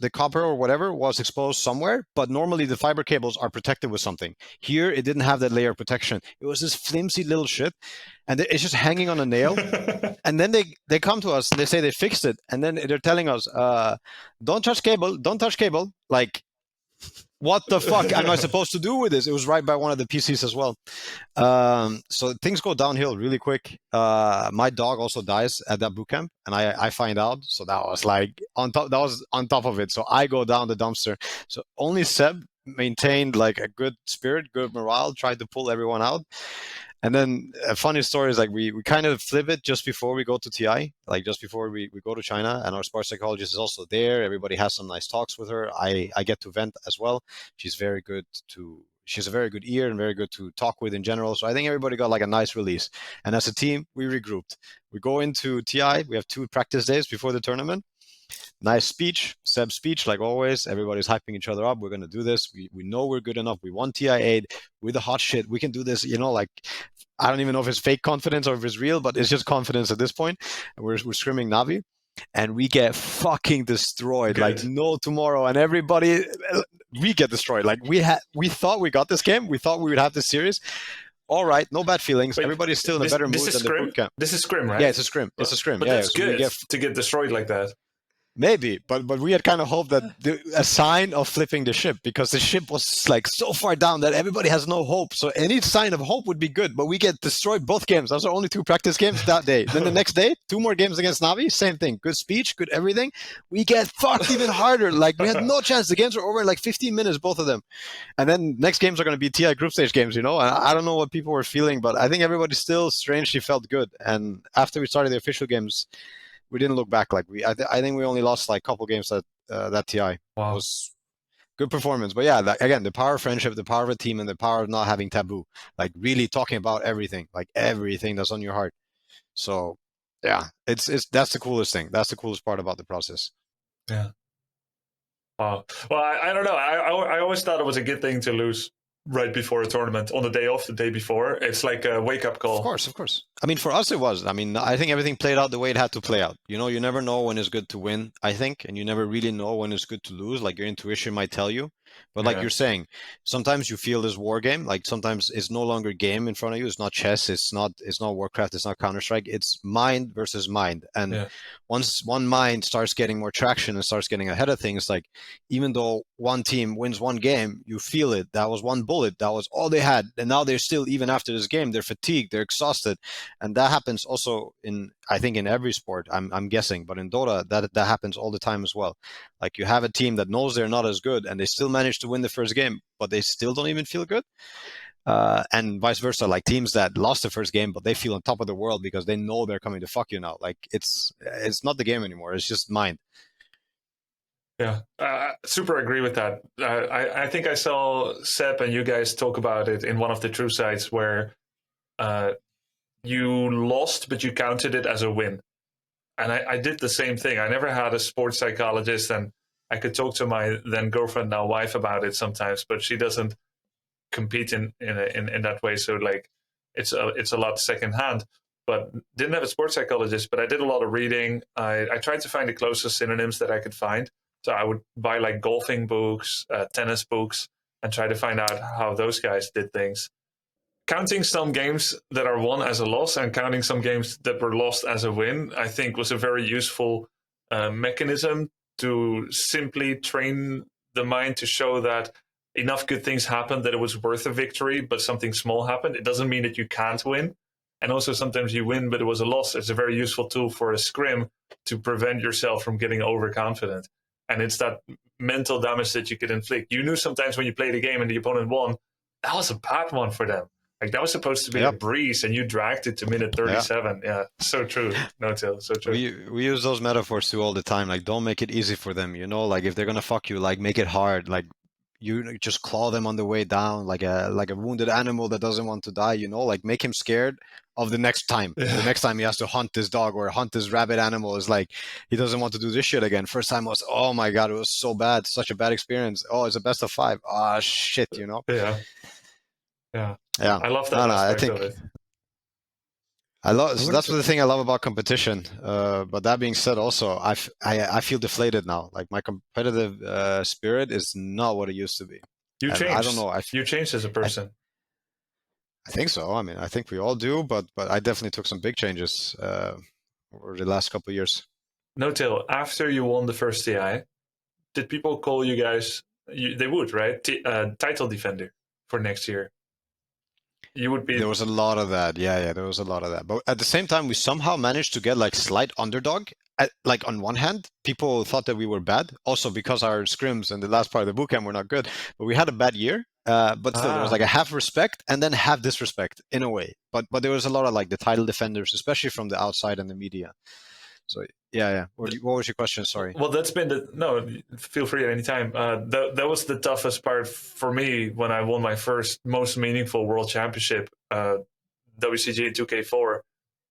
S2: the copper or whatever was exposed somewhere, but normally the fiber cables are protected with something. Here, it didn't have that layer of protection. It was this flimsy little shit, and it's just hanging on a nail. And then they come to us and they say they fixed it, and then they're telling us, don't touch cable. Like, what the fuck am I supposed to do with this? It was right by one of the PCs as well. So things go downhill really quick. My dog also dies at that boot camp, and I find out. So that was like on top. That was on top of it. So I go down the dumpster. So only Seb maintained like a good spirit, good morale, tried to pull everyone out. And then a funny story is like we kind of flip it just before we go to TI, like just before we go to China, and our sports psychologist is also there. Everybody has some nice talks with her. I get to vent as well. She's a very good ear and very good to talk with in general. So I think everybody got like a nice release. And as a team, we regrouped. We go into TI. We have 2 practice days before the tournament. Nice speech, Seb's speech, like always. Everybody's hyping each other up. We're going to do this. We know we're good enough. We won TI8. We're the hot shit. We can do this. Like, I don't even know if it's fake confidence or if it's real, but it's just confidence at this point. We're scrimming Navi, and we get fucking destroyed. Good. Like no tomorrow. And we get destroyed. Like we thought we got this game. We thought we would have this series. All right, no bad feelings. Wait, everybody's still in a better mood than the boot camp.
S3: This is scrim, right?
S2: Yeah, it's a scrim. It's a scrim.
S3: But
S2: yeah,
S3: that's good to get destroyed like that.
S2: Maybe, but we had kind of hoped that a sign of flipping the ship, because the ship was like so far down that everybody has no hope. So any sign of hope would be good, but we get destroyed both games. Those are only 2 practice games that day. Then the next day, 2 more games against Navi, same thing. Good speech, good everything. We get fucked even harder. Like we had no chance. The games were over in like 15 minutes, both of them. And then next games are going to be TI group stage games, you know? And I don't know what people were feeling, but I think everybody still strangely felt good. And after we started the official games, we didn't look back. Like I think we only lost like a couple games that TI.
S3: Wow.
S2: Was good performance. But yeah, again, the power of friendship, the power of a team, and the power of not having taboo. Like really talking about everything, like everything that's on your heart. So yeah, it's that's the coolest thing. That's the coolest part about the process.
S3: Yeah. Wow. Well, I don't know. I always thought it was a good thing to lose right before a tournament, on the day off, the day before. It's like a wake-up call.
S2: Of course. I mean, for us it was. I mean, I think everything played out the way it had to play out. You know, you never know when it's good to win, I think, and you never really know when it's good to lose. Like your intuition might tell you. But like you're saying, sometimes you feel this war game. Like sometimes it's no longer game in front of you. It's not chess. It's not Warcraft. It's not Counter-Strike. It's mind versus mind. And once one mind starts getting more traction and starts getting ahead of things, like even though one team wins one game, you feel it. That was one bullet. That was all they had. And now they're still, even after this game, they're fatigued. They're exhausted. And that happens also I think in every sport, I'm guessing, but in Dota, that happens all the time as well. Like you have a team that knows they're not as good and they still manage to win the first game, but they still don't even feel good. And vice versa, like teams that lost the first game, but they feel on top of the world because they know they're coming to fuck you now. Like it's not the game anymore. It's just mind.
S3: Yeah, super agree with that. I think I saw Seb and you guys talk about it in one of the true sites where you lost, but you counted it as a win. And I did the same thing. I never had a sports psychologist, and I could talk to my then girlfriend, now wife, about it sometimes, but she doesn't compete in that way. So like, it's a lot secondhand. But didn't have a sports psychologist, but I did a lot of reading. I tried to find the closest synonyms that I could find. So I would buy like golfing books, tennis books, and try to find out how those guys did things. Counting some games that are won as a loss and counting some games that were lost as a win, I think was a very useful mechanism to simply train the mind to show that enough good things happened that it was worth a victory, but something small happened. It doesn't mean that you can't win. And also sometimes you win, but it was a loss. It's a very useful tool for a scrim to prevent yourself from getting overconfident. And it's that mental damage that you could inflict. You knew sometimes when you played a game and the opponent won, that was a bad one for them. Like that was supposed to be a breeze, and you dragged it to minute 37. Yeah, so true, Notail, so true.
S2: We use those metaphors too all the time. Like, don't make it easy for them. You know, like if they're gonna fuck you, like make it hard. Like you just claw them on the way down, like a wounded animal that doesn't want to die. You know, like make him scared of the next time. The next time he has to hunt this dog or hunt this rabbit animal, is like he doesn't want to do this shit again. First time was, oh my god, it was so bad, such a bad experience. Oh, it's a best of 5. Ah, shit, you know.
S3: Yeah.
S2: I
S3: love that.
S2: I think that's the thing I love about competition. But that being said, also I feel deflated now. Like my competitive spirit is not what it used to be.
S3: You changed.
S2: I don't know.
S3: You changed as a person.
S2: I think so. I mean, I think we all do, but I definitely took some big changes over the last couple of years.
S3: Notail, after you won the first TI, did people call you guys? They would, right? Title defender for next year. You would be.
S2: There was a lot of that. Yeah, there was a lot of that. But at the same time, we somehow managed to get like slight underdog. Like on one hand, people thought that we were bad. Also because our scrims and the last part of the bootcamp were not good. But we had a bad year. But still, there was like a half respect and then half disrespect in a way. But there was a lot of like the title defenders, especially from the outside and the media. So yeah. What was your question? Sorry.
S3: Well, that's been feel free at any time. That was the toughest part for me when I won my first most meaningful world championship, WCG 2K4.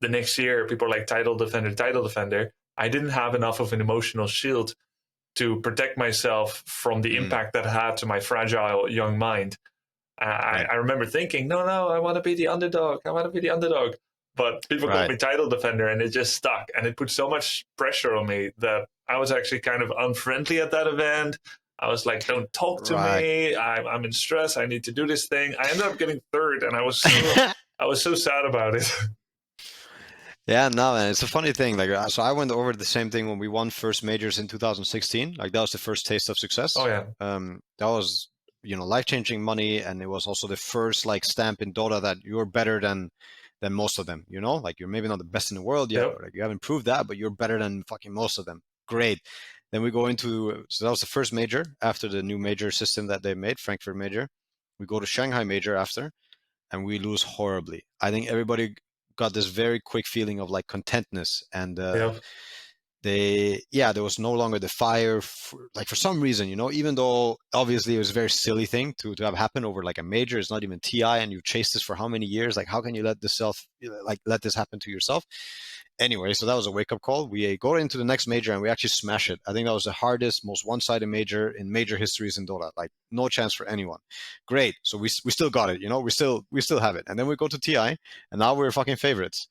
S3: The next year, people are like title defender. I didn't have enough of an emotional shield to protect myself from the impact that had to my fragile young mind. I remember thinking, no, I want to be the underdog. But people called me title defender, and it just stuck. And it put so much pressure on me that I was actually kind of unfriendly at that event. I was like, don't talk to me. I'm in stress. I need to do this thing. I ended up getting third, and I was so sad about it.
S2: Yeah, no, man, it's a funny thing. Like, so I went over the same thing when we won first majors in 2016. Like, that was the first taste of success.
S3: Oh yeah.
S2: That was, life-changing money, and it was also the first like stamp in Dota that you're better than most of them. Like you're maybe not the best in the world yet,
S3: Yep.
S2: or like you haven't proved that, but you're better than fucking most of them. Great. Then we go into, so that was the first major after the new major system that they made, Frankfurt major. We go to Shanghai major after, and we lose horribly. I think everybody got this very quick feeling of like contentness, and
S3: Yep.
S2: there was no longer the fire for some reason, even though obviously it was a very silly thing to have happen over like a major. It's not even TI, and you've chased this for how many years? Like, how can you let this happen to yourself? Anyway, so that was a wake-up call. We go into the next major and we actually smash it. I think that was the hardest, most one-sided major in major histories in Dota. Like, no chance for anyone. Great. So we still got it, we still have it. And then we go to TI, and now we're fucking favorites.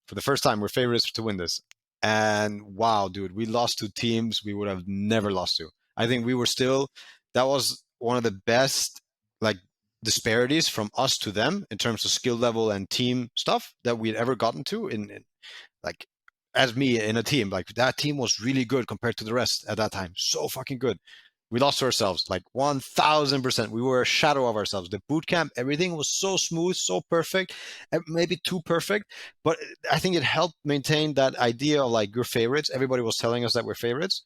S2: For the first time, we're favorites to win this. And wow, dude, we lost to teams we would have never lost to. I think that was one of the best like disparities from us to them in terms of skill level and team stuff that we'd ever gotten to in like, as me in a team. Like, that team was really good compared to the rest at that time. So fucking good. We lost to ourselves, like 1000%. We were a shadow of ourselves. The bootcamp, everything was so smooth, so perfect, maybe too perfect. But I think it helped maintain that idea of like, your favorites. Everybody was telling us that we're favorites.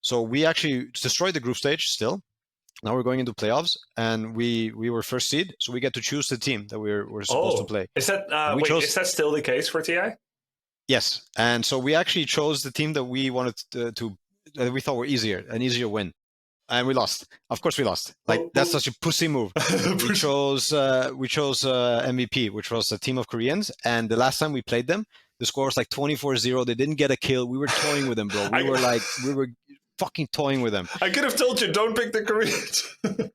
S2: So we actually destroyed the group stage still. Now we're going into playoffs, and we were first seed, so we get to choose the team that we're supposed to play.
S3: Is that is that still the case for TI?
S2: Yes, and so we actually chose the team that we wanted that we thought were an easier win, and we lost. Of course, we lost. Like, that's such a pussy move. we chose MVP, which was a team of Koreans, and the last time we played them, the score was like 24-0. They didn't get a kill. We were toying with them, bro. We were fucking toying with them.
S3: I could have told you, don't pick the Koreans.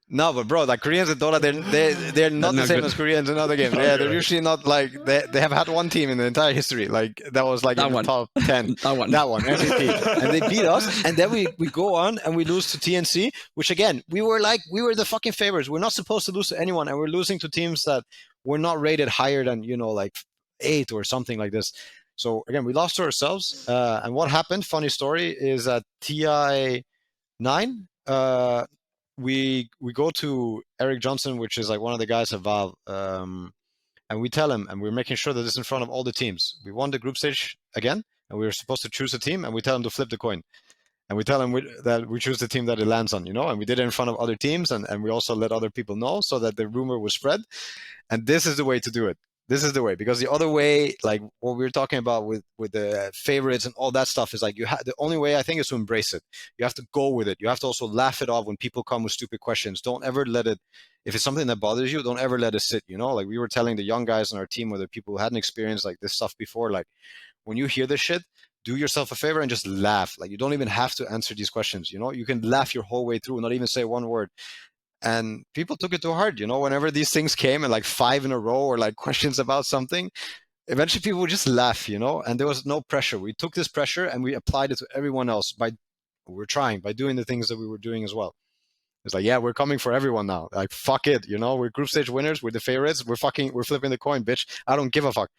S2: No, but bro, like, Koreans in Dota, they're not the same as Koreans in other games. Yeah, they're usually not like, they have had one team in the entire history. Like, that was like in the top 10. that one, MVP. And they beat us. And then we go on and we lose to TNC, which again, we were the fucking favorites. We're not supposed to lose to anyone. And we're losing to teams that were not rated higher than, like 8 or something like this. So again, we lost to ourselves. And what happened, funny story, is that TI 9, we go to Eric Johnson, which is like one of the guys at Valve, and we tell him, and we're making sure that it's in front of all the teams. We won the group stage again, and we were supposed to choose a team, and we tell him to flip the coin. And we tell him that we choose the team that it lands on, and we did it in front of other teams, and we also let other people know so that the rumor was spread. And this is the way to do it. This is the way, because the other way, like what we were talking about with the favorites and all that stuff, is like, the only way, I think, is to embrace it. You have to go with it. You have to also laugh it off when people come with stupid questions. Don't ever let it, if it's something that bothers you, don't ever let it sit, Like, we were telling the young guys on our team, whether people who hadn't experienced like this stuff before, like, when you hear this shit, do yourself a favor and just laugh. Like, you don't even have to answer these questions, You can laugh your whole way through, not even say one word. And people took it too hard, whenever these things came, and like 5 in a row, or like questions about something, eventually people would just laugh, and there was no pressure. We took this pressure and we applied it to everyone else by doing the things that we were doing as well. It's like, yeah, we're coming for everyone now. Like, fuck it, we're group stage winners, we're the favorites, we're flipping the coin, bitch. I don't give a fuck.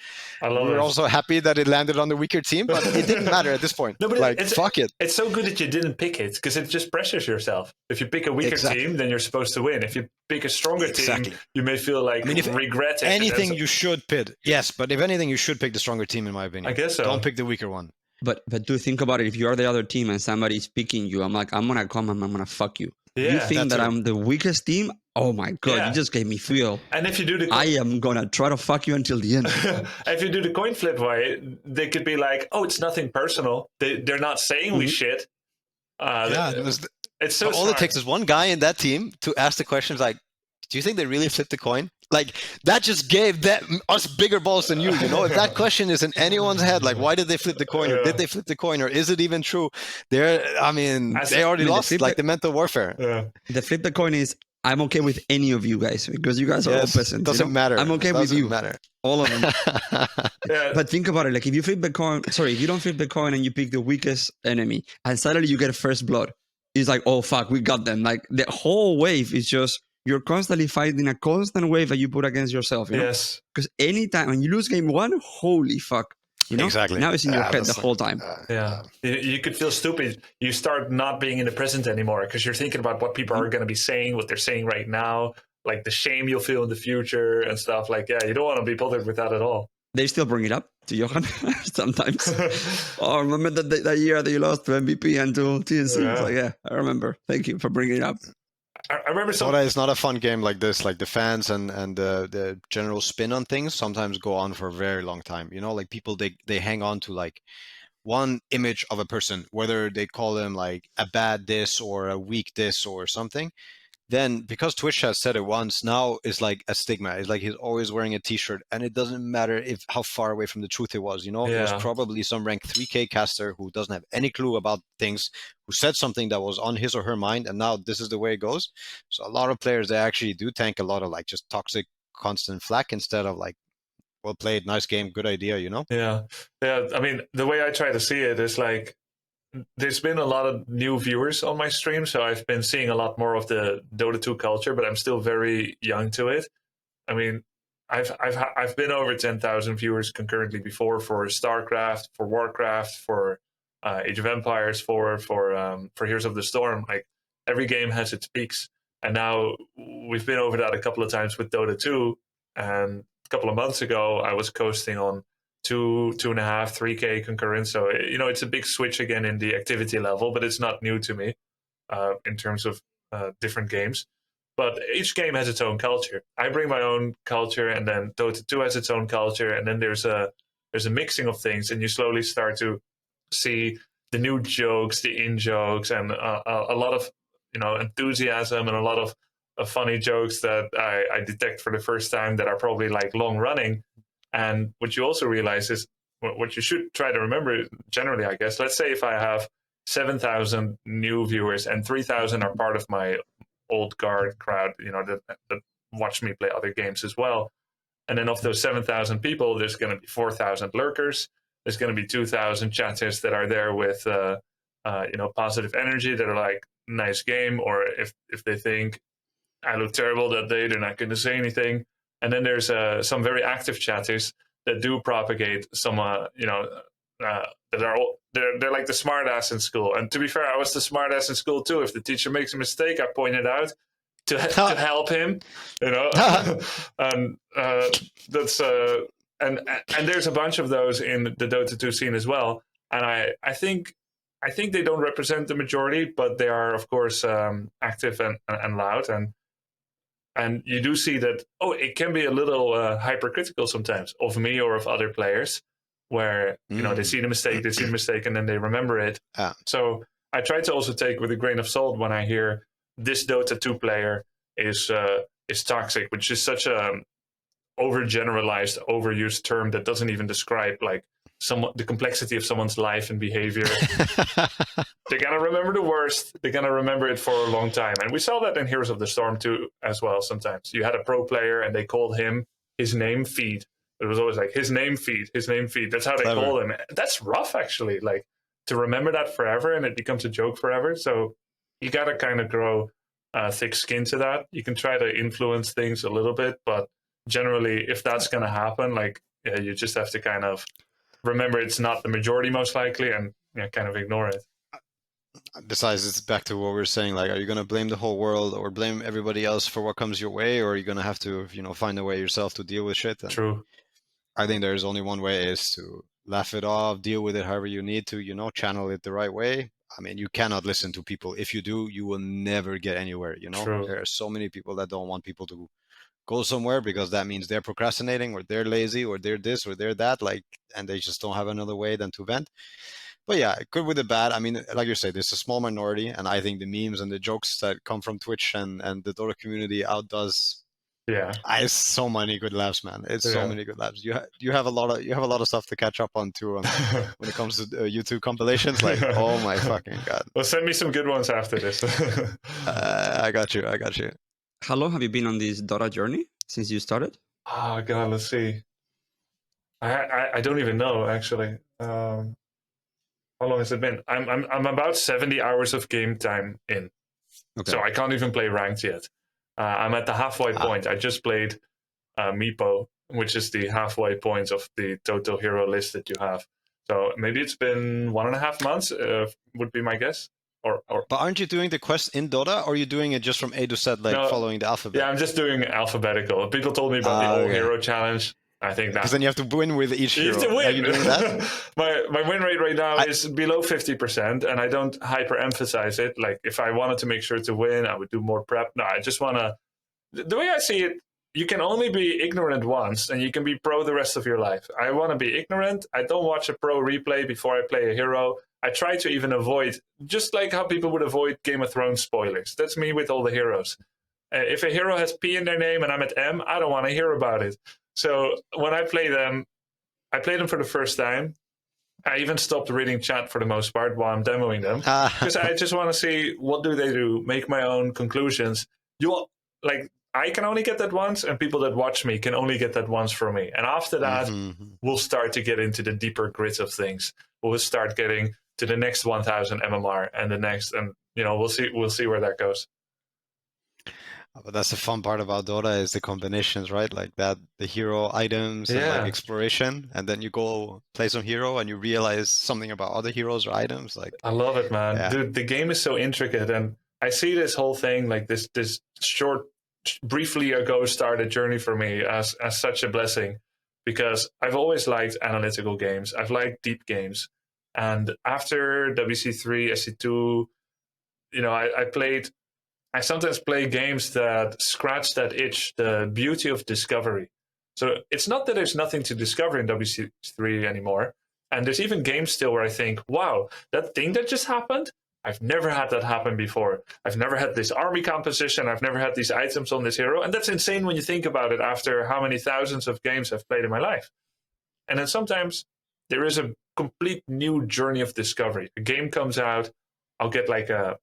S2: We're also happy that it landed on the weaker team, but it didn't matter at this point. No, but fuck it.
S3: It's so good that you didn't pick it, because it just pressures yourself. If you pick a weaker team, then you're supposed to win. If you pick a stronger team, you may feel like regret it.
S2: Anything you should pick. Yes, but if anything, you should pick the stronger team, in my opinion.
S3: I guess so.
S2: Don't pick the weaker one.
S1: But do think about it. If you're the other team and somebody's picking you, I'm like, I'm going to come and I'm going to fuck you. Yeah, you think that I'm the weakest team? Oh my God, you just gave me fuel.
S3: And if you do
S1: I am going to try to fuck you until the end.
S3: If you do the coin flip way, they could be like, oh, it's nothing personal. They're not saying we shit. It's so
S2: all it takes is one guy in that team to ask the questions like, do you think they really flipped the coin? Like, that just gave us bigger balls than you, If that question is in anyone's head, like, why did they flip the coin, or did they flip the coin, or is it even true? They already lost, like, the mental warfare. Yeah.
S1: The flip the coin is, I'm okay with any of you guys, because you guys are all peasants.
S2: Doesn't matter.
S1: I'm okay with you.
S2: Matter.
S1: All of them. But think about it. Like, if you flip the coin, if you don't flip the coin and you pick the weakest enemy, and suddenly you get first blood, it's like, oh, fuck, we got them. Like, the whole wave is just, you're constantly fighting a constant wave that you put against yourself. Yes. Because anytime when you lose game 1, holy fuck. You know,
S2: Exactly.
S1: now it's in your head the
S2: that's
S1: whole time.
S3: Yeah, you could feel stupid. You start not being in the present anymore because you're thinking about what people are going to be saying, what they're saying right now, like the shame you'll feel in the future and stuff. Like, yeah, you don't want to be bothered with that at all.
S1: They still bring it up to Johan sometimes. Oh, remember that year that you lost to MVP and to TNC?
S3: Yeah.
S1: It's like, yeah, I remember. Thank you for bringing it up.
S3: I remember
S2: Dota is not a fun game like this. Like the fans and the general spin on things sometimes go on for a very long time. You know, like people they hang on to like one image of a person, whether they call them like a bad this or a weak this or something. Then because Twitch has said it once, now it's like a stigma. It's like he's always wearing a t-shirt, and it doesn't matter if how far away from the truth it was. You know, it was probably some rank 3K caster who doesn't have any clue about things, who said something that was on his or her mind, and now this is the way it goes. So a lot of players, they actually do tank a lot of like just toxic constant flack instead of like, well played, nice game, good idea, you know?
S3: Yeah. I mean, the way I try to see it is like, there's been a lot of new viewers on my stream, so I've been seeing a lot more of the Dota 2 culture, but I'm still very young to it. I mean, I've been over 10,000 viewers concurrently before for StarCraft, for Warcraft, for Age of Empires, for Heroes of the Storm. Like every game has its peaks, and now we've been over that a couple of times with Dota 2. And a couple of months ago, I was coasting on 2.5, 3K concurrent. So, you know, it's a big switch again in the activity level, but it's not new to me in terms of different games. But each game has its own culture. I bring my own culture, and then Dota 2 has its own culture, and then there's a mixing of things, and you slowly start to see the new jokes, the in jokes, and a lot of, you know, enthusiasm and a lot of funny jokes that I detect for the first time that are probably like long running. And what you also realize is what you should try to remember generally, I guess. Let's say if I have 7,000 new viewers and 3,000 are part of my old guard crowd, you know, that watch me play other games as well. And then of those 7,000 people, there's going to be 4,000 lurkers. There's going to be 2,000 chatters that are there with, you know, positive energy that are like, nice game. Or if they think I look terrible that day, they're not going to say anything. And then there's some very active chatters that do propagate some, you know, that are they're like the smart ass in school. And to be fair, I was the smart ass in school too. If the teacher makes a mistake, I point it out to help him, you know. And that's and there's a bunch of those in the Dota 2 scene as well. And I think they don't represent the majority, but they are of course active and loud. And you do see that, it can be a little hypercritical sometimes of me or of other players, where, you know, they see the mistake, and then they remember it. So I try to also take with a grain of salt when I hear this Dota 2 player is toxic, which is such a overgeneralized, overused term that doesn't even describe like the complexity of someone's life and behavior. They're gonna remember the worst. They're gonna remember it for a long time. And we saw that in Heroes of the Storm too, as well. Sometimes you had a pro player and they called him his name feed. It was always like his name feed. That's how they called him. That's rough, actually. Like to remember that forever, and it becomes a joke forever. So you gotta kind of grow thick skin to that. You can try to influence things a little bit, but generally, if that's gonna happen, like you just have to kind of remember it's not the majority most likely, and kind of ignore it.
S2: Besides, it's back to what we were saying, like, are you going to blame the whole world or blame everybody else for what comes your way, or are you going to have to, you know, find a way yourself to deal with shit? And
S3: True.
S2: I think there's only one way, is to laugh it off, deal with it however you need to, you know, channel it the right way. I mean, you cannot listen to people. If you do, you will never get anywhere, you know.
S3: True.
S2: There are so many people that don't want people to go somewhere because that means they're procrastinating, or they're lazy, or they're this, or they're that, like, and they just don't have another way than to vent. But yeah, good with the bad. I mean, like you said, there's a small minority, and I think the memes and the jokes that come from Twitch and the Dota community outdoes.
S3: Yeah,
S2: it's so many good laughs, man. It's so many good laughs. You have a lot of stuff to catch up on too, when it comes to YouTube compilations. Like, oh my fucking god!
S3: Well, send me some good ones after this.
S2: I got you.
S1: How long have you been on this Dota journey since you started?
S3: Oh god, let's see. I don't even know actually. How long has it been? I'm about 70 hours of game time in, so I can't even play ranked yet. I'm at the halfway point. I just played Meepo which is the halfway point of the total hero list that you have. So maybe it's been 1.5 months, would be my guess. Or
S2: But aren't you doing the quest in Dota, or are you doing it just from A to Z, like
S3: No,
S2: following the alphabet?
S3: yeah, I'm just doing alphabetical. People told me about the all hero challenge. I think that
S2: Because then you have to win with each
S3: you
S2: hero.
S3: have to win.
S2: Are you doing that?
S3: my win rate right now is below 50%, and I don't hyper emphasize it. Like if I wanted to make sure to win, I would do more prep. No, I just want to. The way I see it, you can only be ignorant once, and you can be pro the rest of your life. I want to be ignorant. I don't watch a pro replay before I play a hero. I try to even avoid, just like how people would avoid Game of Thrones spoilers. That's me with all the heroes. If a hero has P in their name and I'm at M, I don't want to hear about it. So when I play them for the first time. I even stopped reading chat for the most part while I'm demoing them, because I just want to see what do they do, make my own conclusions. I can only get that once, and people that watch me can only get that once from me. And after that, we'll start to get into the deeper grit of things. We'll start getting to the next 1000 MMR and the next, and we'll see where that goes.
S2: But that's the fun part about Dota is the combinations, right? Like that, the hero items and like exploration, and then you go play some hero and you realize something about other heroes or items. Like
S3: I love it, man. Dude, the game is so intricate, and I see this whole thing like this short, briefly ago started journey for me as such a blessing, because I've always liked analytical games. I've liked deep games, and after WC3, SC2, I sometimes play games that scratch that itch, the beauty of discovery. So it's not that there's nothing to discover in WC3 anymore. And there's even games still where I think, wow, that thing that just happened, I've never had that happen before. I've never had this army composition. I've never had these items on this hero. And that's insane when you think about it after how many thousands of games I've played in my life. And then sometimes there is a complete new journey of discovery. A game comes out, I'll get like a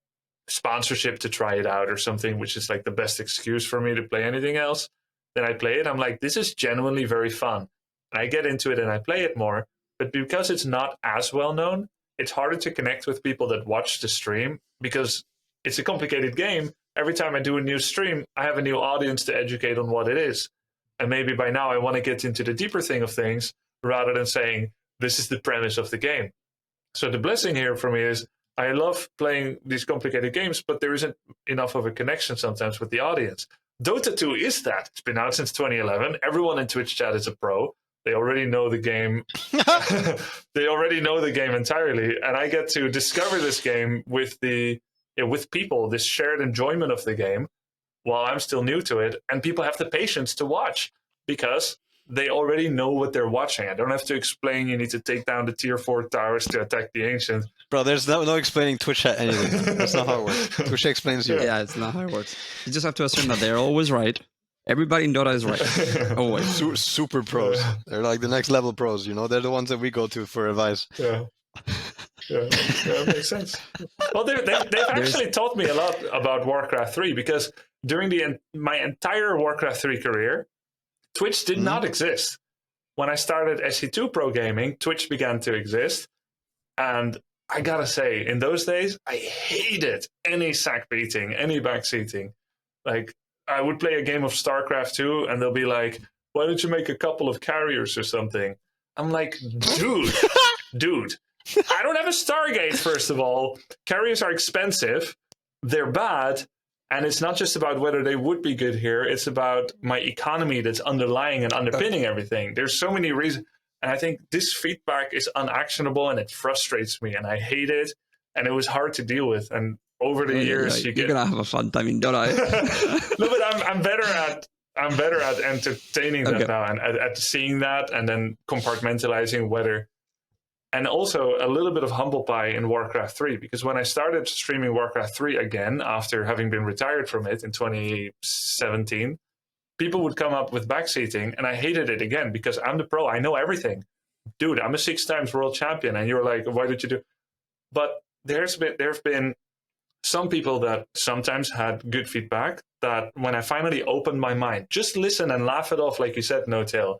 S3: sponsorship to try it out or something, which is like the best excuse for me to play anything else. Then I play it. I'm like, this is genuinely very fun. And I get into it and I play it more. But because it's not as well known, it's harder to connect with people that watch the stream, because it's a complicated game. Every time I do a new stream, I have a new audience to educate on what it is. And maybe by now I want to get into the deeper thing of things rather than saying, this is the premise of the game. So the blessing here for me is I love playing these complicated games, but there isn't enough of a connection sometimes with the audience. Dota 2 is that. It's been out since 2011. Everyone in Twitch chat is a pro. They already know the game. They already know the game entirely. And I get to discover this game with people, this shared enjoyment of the game, while I'm still new to it. And people have the patience to watch because they already know what they're watching. I don't have to explain you need to take down the tier 4 towers to attack the ancients.
S2: Bro, there's no explaining Twitch chat anything. That's not how it works. Twitch explains you.
S1: Yeah, it's not how it works. You just have to assume that they're always right. Everybody in Dota is right. Always.
S2: Super pros. They're like the next level pros, They're the ones that we go to for advice.
S3: Yeah, makes sense. Well, they've actually taught me a lot about Warcraft 3, because during my entire Warcraft 3 career, Twitch did not exist. When I started SC2 Pro Gaming, Twitch began to exist. And I gotta say, in those days, I hated any sack beating, any backseating. Like, I would play a game of StarCraft 2, and they'll be like, why don't you make a couple of carriers or something? I'm like, dude, I don't have a Stargate, first of all. Carriers are expensive. They're bad. And it's not just about whether they would be good here. It's about my economy that's underlying and underpinning everything. There's so many reasons. And I think this feedback is unactionable, and it frustrates me, and I hate it. And it was hard to deal with. And over the years,
S1: you're gonna have a fun time in Dota.
S3: No, but I'm better at entertaining that now, and at seeing that, and then compartmentalizing whether. And also a little bit of humble pie in Warcraft 3, because when I started streaming Warcraft 3 again, after having been retired from it in 2017, people would come up with backseating, and I hated it again because I'm the pro. I know everything. Dude, I'm a 6 times world champion. And you're like, why did you do? But there have been some people that sometimes had good feedback that when I finally opened my mind, just listen and laugh it off, like you said, Notail,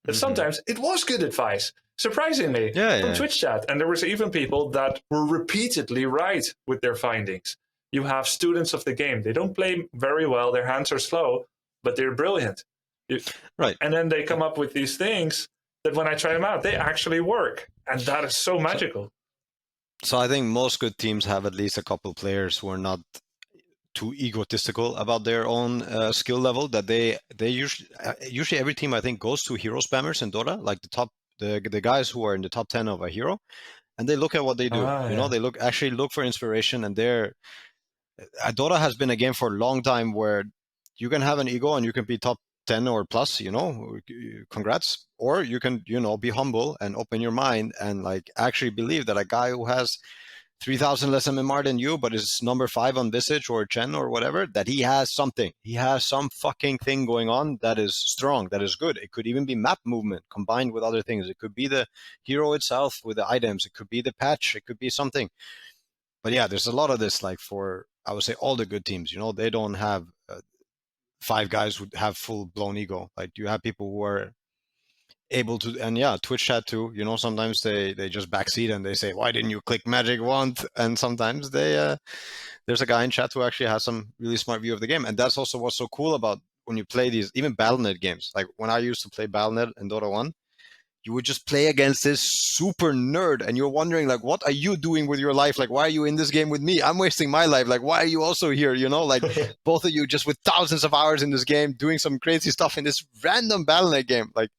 S3: that sometimes it was good advice. Surprisingly, from Twitch chat. And there was even people that were repeatedly right with their findings. You have students of the game. They don't play very well. Their hands are slow, but they're brilliant.
S2: Right.
S3: And then they come up with these things that when I try them out, they actually work. And that is so magical.
S2: So I think most good teams have at least a couple players who are not too egotistical about their own skill level. That they usually every team I think goes to hero spammers in Dota, like the guys who are in the top 10 of a hero, and they look at what they do. They actually look for inspiration, and Dota has been a game for a long time where you can have an ego and you can be top 10 or plus, congrats. Or you can, be humble and open your mind and like actually believe that a guy who has 3,000 less MMR than you, but is number 5 on Visage or Chen or whatever, that he has something. He has some fucking thing going on that is strong, that is good. It could even be map movement combined with other things. It could be the hero itself with the items. It could be the patch. It could be something. But yeah, there's a lot of this, like for, I would say, all the good teams, they don't have 5 guys who have full-blown ego. Like you have people who are able to, and yeah, Twitch chat too, sometimes they just backseat and they say, why didn't you click magic wand? And sometimes there's a guy in chat who actually has some really smart view of the game. And that's also what's so cool about when you play these, even Battle.net games. Like when I used to play Battle.net in Dota 1, you would just play against this super nerd and you're wondering, like, what are you doing with your life? Like, why are you in this game with me? I'm wasting my life. Like, why are you also here? Like both of you just with thousands of hours in this game doing some crazy stuff in this random Battle.net game. Like,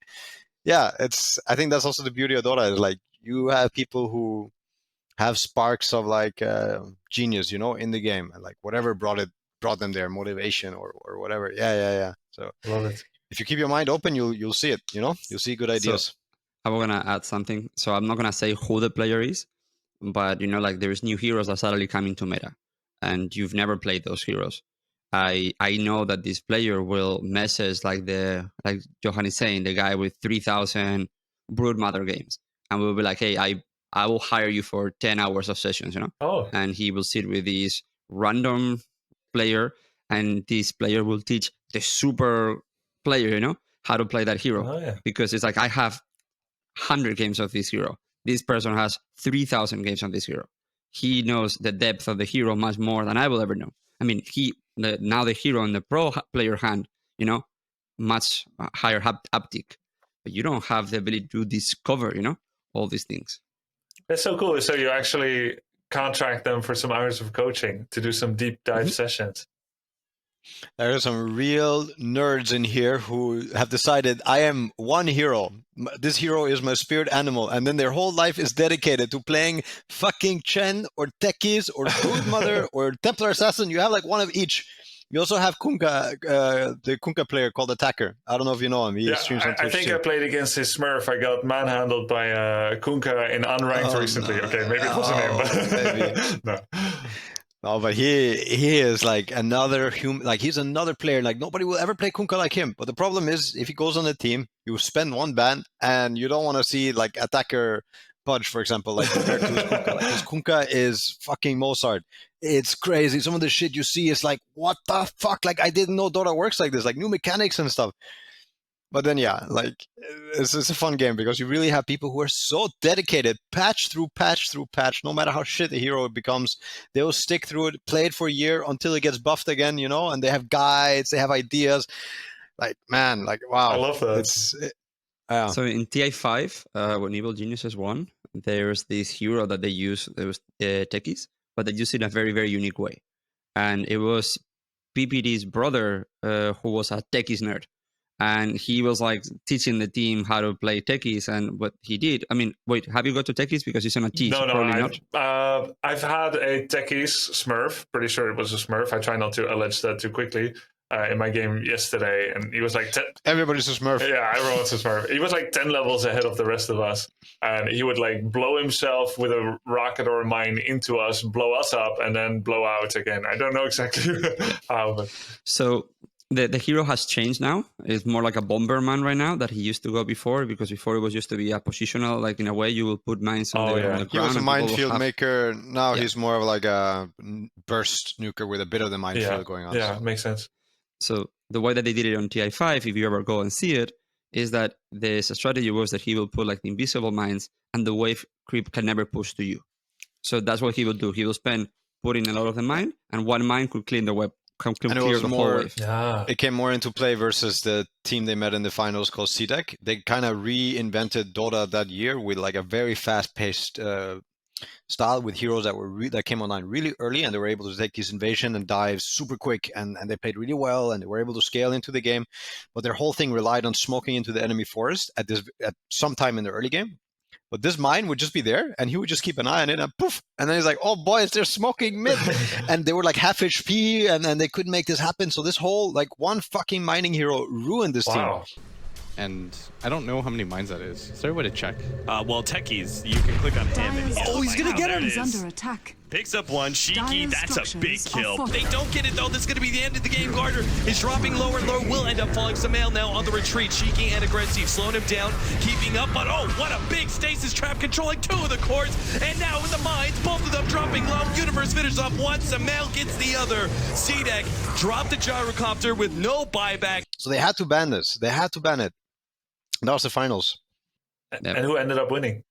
S2: yeah, I think that's also the beauty of Dota is like you have people who have sparks of like genius, in the game, and like whatever brought them there, motivation or whatever. Yeah. So
S3: love it.
S2: If you keep your mind open, you'll see it. You'll see good ideas.
S1: So, I'm gonna add something. So I'm not gonna say who the player is, but like there's new heroes that suddenly come into meta, and you've never played those heroes. I know that this player will message like Johan is saying, the guy with 3,000 Broodmother games, and we'll be like, hey, I will hire you for 10 hours of sessions,
S3: Oh.
S1: And he will sit with this random player, and this player will teach the super player, how to play that hero.
S3: Oh, yeah.
S1: Because it's like, I have 100 games of this hero. This person has 3,000 games on this hero. He knows the depth of the hero much more than I will ever know. I mean, now the hero in the pro player hand, much higher uptick. But you don't have the ability to discover, all these things.
S3: That's so cool. So you actually contract them for some hours of coaching to do some deep dive sessions.
S2: There are some real nerds in here who have decided I am one hero. This hero is my spirit animal. And then their whole life is dedicated to playing fucking Chen or Techies or Broodmother or Templar Assassin. You have like one of each. You also have Kunkka, the Kunkka player called Attacker. I don't know if you know him. He streams on Twitch
S3: I think
S2: too.
S3: I played against his Smurf. I got manhandled by Kunkka in unranked recently. No. Okay, maybe it wasn't him. But
S2: No, but he is like another human. Like he's another player. Like nobody will ever play Kunkka like him. But the problem is, if he goes on a team, you spend one ban, and you don't want to see like Attacker Pudge, for example, like compared to his Kunkka. Like his Kunkka is fucking Mozart. It's crazy. Some of the shit you see is like, what the fuck? Like I didn't know Dota works like this. Like new mechanics and stuff. But then, yeah, like it's a fun game because you really have people who are so dedicated, patch through patch through patch, no matter how shit the hero becomes, they'll stick through it, play it for a year until it gets buffed again, and they have guides, they have ideas. Like, man, like, wow.
S3: I love that.
S1: So in TI5, when Evil Geniuses won, there's this hero that they use, there was techies, but they use it in a very, very unique way. And it was PPD's brother who was a techies nerd. And he was like teaching the team how to play techies, and what he did. I mean, wait, have you got to techies because he's on a T?
S3: No,
S1: probably
S3: not. I've had a techies Smurf. Pretty sure it was a Smurf. I try not to allege that too quickly. In my game yesterday, and he was like
S2: everybody's a Smurf.
S3: Yeah, everyone's a Smurf. He was like 10 levels ahead of the rest of us, and he would like blow himself with a rocket or a mine into us, blow us up, and then blow out again. I don't know exactly how, but
S1: so. The hero has changed now. It's more like a bomberman right now that he used to go before, because before it was used to be a positional, like in a way you will put mines on the ground.
S2: He was a minefield maker. Now he's more of like a burst nuker with a bit of the minefield going on.
S3: Yeah, makes sense.
S1: So the way that they did it on TI5, if you ever go and see it, is that the strategy was that he will put like the invisible mines and the wave creep can never push to you. So that's what he will do. He will spend putting a lot of the mine, and one mine could clean the web can
S2: And it
S1: clear
S2: was
S1: the whole
S2: more.
S1: wave.
S3: Yeah.
S2: It came more into play versus the team they met in the finals called CDEC. They kind of reinvented Dota that year with like a very fast-paced style with heroes that came online really early, and they were able to take these invasion and dives super quick, and they played really well, and they were able to scale into the game. But their whole thing relied on smoking into the enemy forest at some time in the early game. But this mine would just be there, and he would just keep an eye on it, and poof, and then he's like, "Oh boys, they're smoking mid," and they were like half HP, and they couldn't make this happen. So this whole like one fucking mining hero ruined this team.
S3: Wow.
S4: And I don't know how many mines that is. Is there a way to check?
S5: Well, techies, you can click on him and
S2: he's gonna get him.
S5: There it
S6: He's
S5: is.
S6: under attack.
S5: Picks up one. Shiki,
S6: Dire
S5: that's a big
S6: structures are
S5: kill.
S6: fortified.
S5: They don't get it though. This is going to be the end of the game. Gardner is dropping lower and lower. Will end up falling. Samael now on the retreat. Shiki and aggressive, slowing him down, keeping up. But oh, what a big stasis trap, controlling two of the cores. And now with the mines, both of them dropping low. Universe finishes off one. Samael gets the other. CDEC dropped the gyrocopter with no buyback.
S2: So they had to ban this. They had to ban it. That was the finals.
S3: And who ended up winning?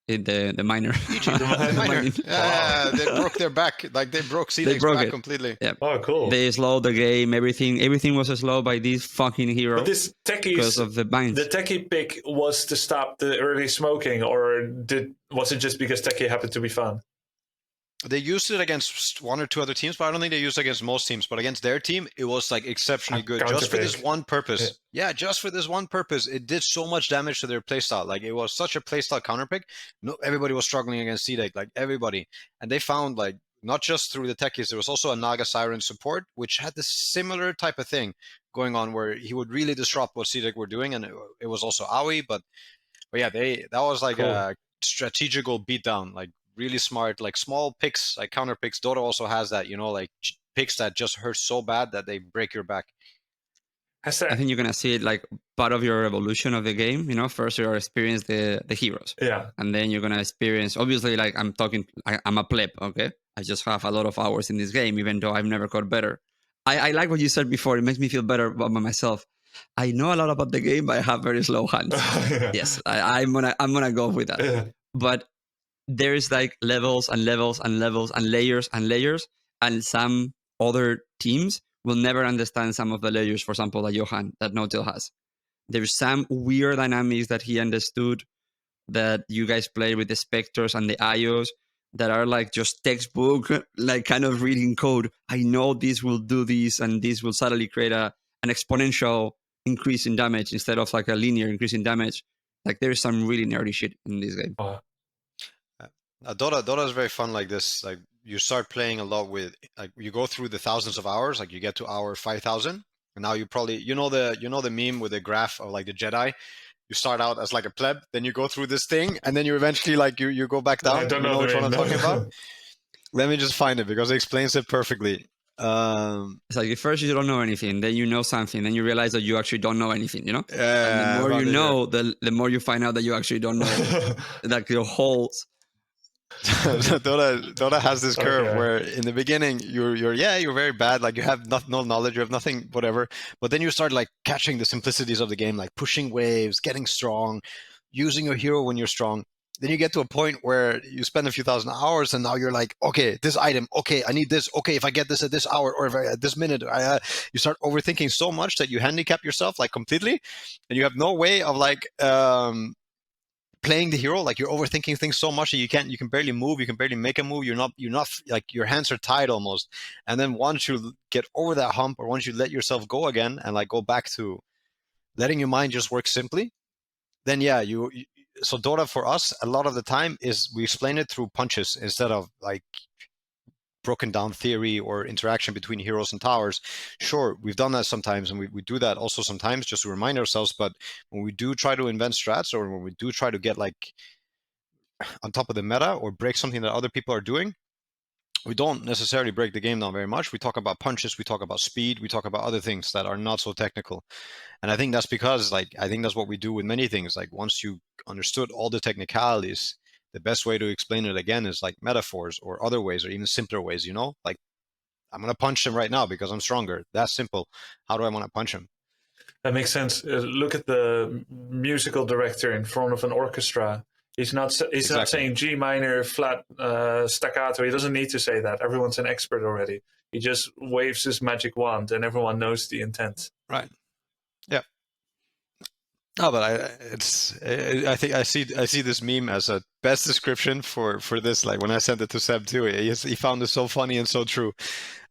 S1: The miner.
S3: The miner.
S2: Yeah, they broke their back. Like they broke CDEC's
S1: broke
S2: back
S1: it.
S2: completely.
S1: Yeah.
S3: Oh, cool.
S1: They slowed the game. Everything was slowed by these fucking heroes
S3: But this
S1: because of the binds.
S3: the techie pick was to stop the early smoking, or was it just because techie happened to be fun?
S2: They used it against one or two other teams, but I don't think they used it against most teams. But against their team, it was like exceptionally good, just for this
S3: Counterpick.
S2: one purpose. Yeah, just for this one purpose. It did so much damage to their playstyle. Like it was such a playstyle counterpick. No, everybody was struggling against CDEC, like everybody. And they found like not just through the techies, there was also a Naga Siren support, which had this similar type of thing going on, where he would really disrupt what CDEC were doing, and it was also Aoi. But yeah, that was like
S3: Cool.
S2: a strategical beatdown, like. Really smart, like small picks, like counter picks. Dota also has that, like picks that just hurt so bad that they break your back.
S3: Has
S1: I
S3: that,
S1: think you're gonna see it like part of your evolution of the game. First you're experience the heroes,
S3: yeah.
S1: and then you're gonna experience. Obviously, like I'm a pleb. Okay, I just have a lot of hours in this game, even though I've never got better. I like what you said before. It makes me feel better about myself. I know a lot about the game, but I have very slow hands. Yes, I'm gonna go with that.
S3: Yeah.
S1: But there's like levels and levels and levels and layers and layers, and some other teams will never understand some of the layers, for example, that Notail has. There's some weird dynamics that he understood that you guys play with the Spectres and the IOs that are like just textbook, like kind of reading code. I know this will do this, and this will suddenly create an exponential increase in damage instead of like a linear increase in damage. Like there's some really nerdy shit in this game.
S2: Dota is very fun like this. Like you start playing a lot with, like you go through the thousands of hours, like you get to hour 5,000, and now you probably the meme with the graph of like the Jedi. You start out as like a pleb, then you go through this thing, and then you eventually like you go back down.
S3: I don't
S2: you know which one I'm
S3: no.
S2: talking about? Let me just find it because it explains it perfectly.
S1: It's like at first you don't know anything, then you know something, then you realize that you actually don't know anything,
S2: Yeah,
S1: and the more you know, the more you find out that you actually don't know. Like your whole
S2: Dota has this curve
S3: Okay.
S2: where in the beginning you're very bad, like you have no knowledge, you have nothing, whatever. But then you start like catching the simplicities of the game, like pushing waves, getting strong, using your hero when you're strong. Then you get to a point where you spend a few thousand hours, and now you're like, okay, this item, okay, I need this, okay, if I get this at this hour or if at this minute, you start overthinking so much that you handicap yourself like completely, and you have no way of like playing the hero. Like you're overthinking things so much that you can barely move, you can barely make a move. You're not like your hands are tied almost. And then once you get over that hump, or once you let yourself go again and like go back to letting your mind just work simply, then yeah, so Dota for us a lot of the time is we explain it through punches instead of like broken down theory or interaction between heroes and towers. Sure, we've done that sometimes, and we do that also sometimes just to remind ourselves. But when we do try to invent strats, or when we do try to get like on top of the meta or break something that other people are doing, we don't necessarily break the game down very much. We talk about punches, we talk about speed, we talk about other things that are not so technical. And I think that's because I think that's what we do with many things. Like once you understood all the technicalities, the best way to explain it again is like metaphors or other ways, or even simpler ways, like I'm going to punch him right now because I'm stronger. That's simple. How do I want to punch him?
S3: That makes sense. Look at the musical director in front of an orchestra. He's not not
S2: Exactly.
S3: saying G minor, flat, staccato. He doesn't need to say that. Everyone's an expert already. He just waves his magic wand, and everyone knows the intent.
S2: Right. Yeah. No, but I think I see this meme as a best description for this. Like when I sent it to Seb too, he found it so funny and so true.